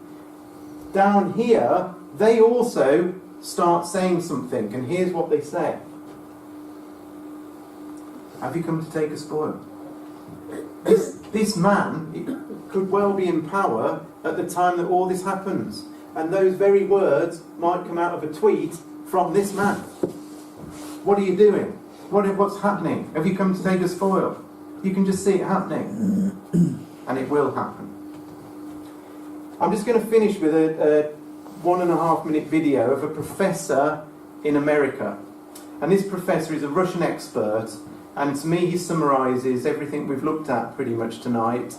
down here, they also start saying something. And here's what they say. Have you come to take a spoil? This man could well be in power at the time that all this happens. And those very words might come out of a tweet from this man. What are you doing? What's happening? Have you come to take a spoil? You can just see it happening. And it will happen. I'm just going to finish with a 1.5 minute video of a professor in America. And this professor is a Russian expert, and to me he summarises everything we've looked at pretty much tonight,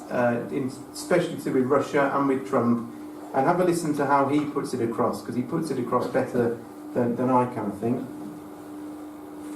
especially to do with Russia and with Trump. And have a listen to how he puts it across, because he puts it across better than I can, I think.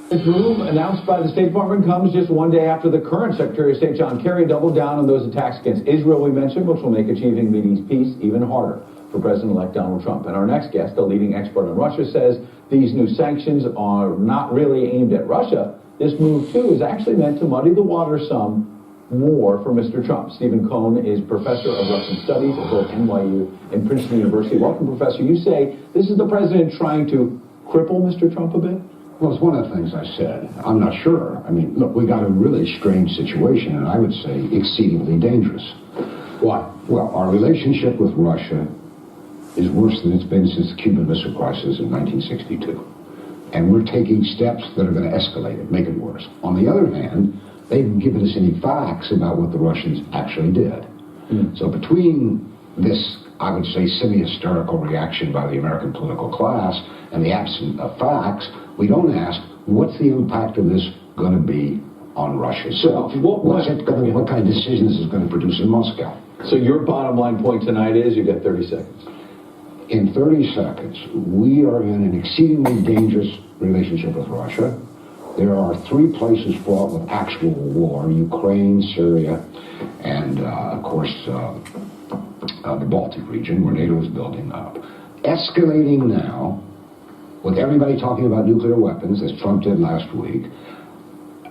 The move announced by the State Department comes just one day after the current Secretary of State, John Kerry, doubled down on those attacks against Israel we mentioned, which will make achieving Mideast peace even harder for President-elect Donald Trump. And our next guest, a leading expert on Russia, says these new sanctions are not really aimed at Russia. This move, too, is actually meant to muddy the water some more for Mr. Trump. Stephen Cohn is professor of Russian studies at both NYU and Princeton University. Welcome, Professor. You say this is the president trying to cripple Mr. Trump a bit? Well, it's one of the things I said. I'm not sure. I mean, look, we got a really strange situation, and I would say exceedingly dangerous. Why? Well, our relationship with Russia is worse than it's been since the Cuban Missile Crisis in 1962. And we're taking steps that are going to escalate it, make it worse. On the other hand, they haven't given us any facts about what the Russians actually did. So between this, I would say, semi-hysterical reaction by the American political class and the absence of facts, we don't ask, what's the impact of this going to be on Russia itself? What kind of decisions is it going to produce in Moscow? So your bottom line point tonight is, you get 30 seconds. In 30 seconds, we are in an exceedingly dangerous relationship with Russia. There are 3 places fraught with actual war: Ukraine, Syria, and, of course, the Baltic region, where NATO is building up. Escalating now with everybody talking about nuclear weapons, as Trump did last week,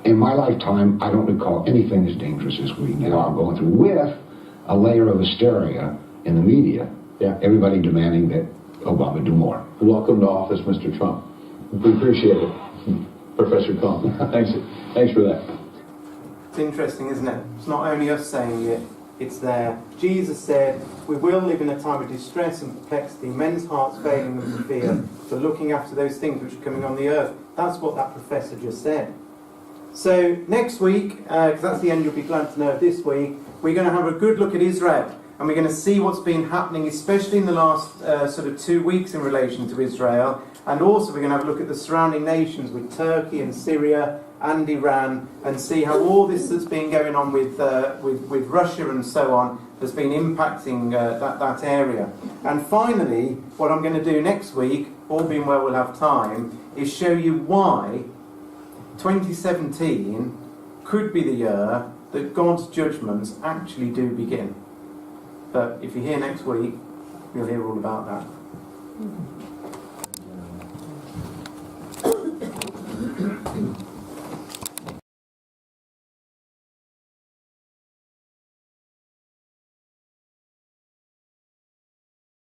in my lifetime, I don't recall anything as dangerous as we now are going through, with a layer of hysteria in the media. Yeah. Everybody demanding that Obama do more. Welcome to office, Mr. Trump. We appreciate it. Professor Cohn. Thanks for that. It's interesting, isn't it? It's not only us saying it, it's there. Jesus said, we will live in a time of distress and perplexity, men's hearts failing them for fear, for looking after those things which are coming on the earth. That's what that professor just said. So next week, because that's the end you'll be glad to know of this week, we're going to have a good look at Israel. And we're going to see what's been happening, especially in the last sort of 2 weeks in relation to Israel. And also we're going to have a look at the surrounding nations with Turkey and Syria and Iran, and see how all this that's been going on with Russia and so on has been impacting that area. And finally, what I'm going to do next week, all being well we'll have time, is show you why 2017 could be the year that God's judgments actually do begin. But if you're here next week, you'll hear all about that.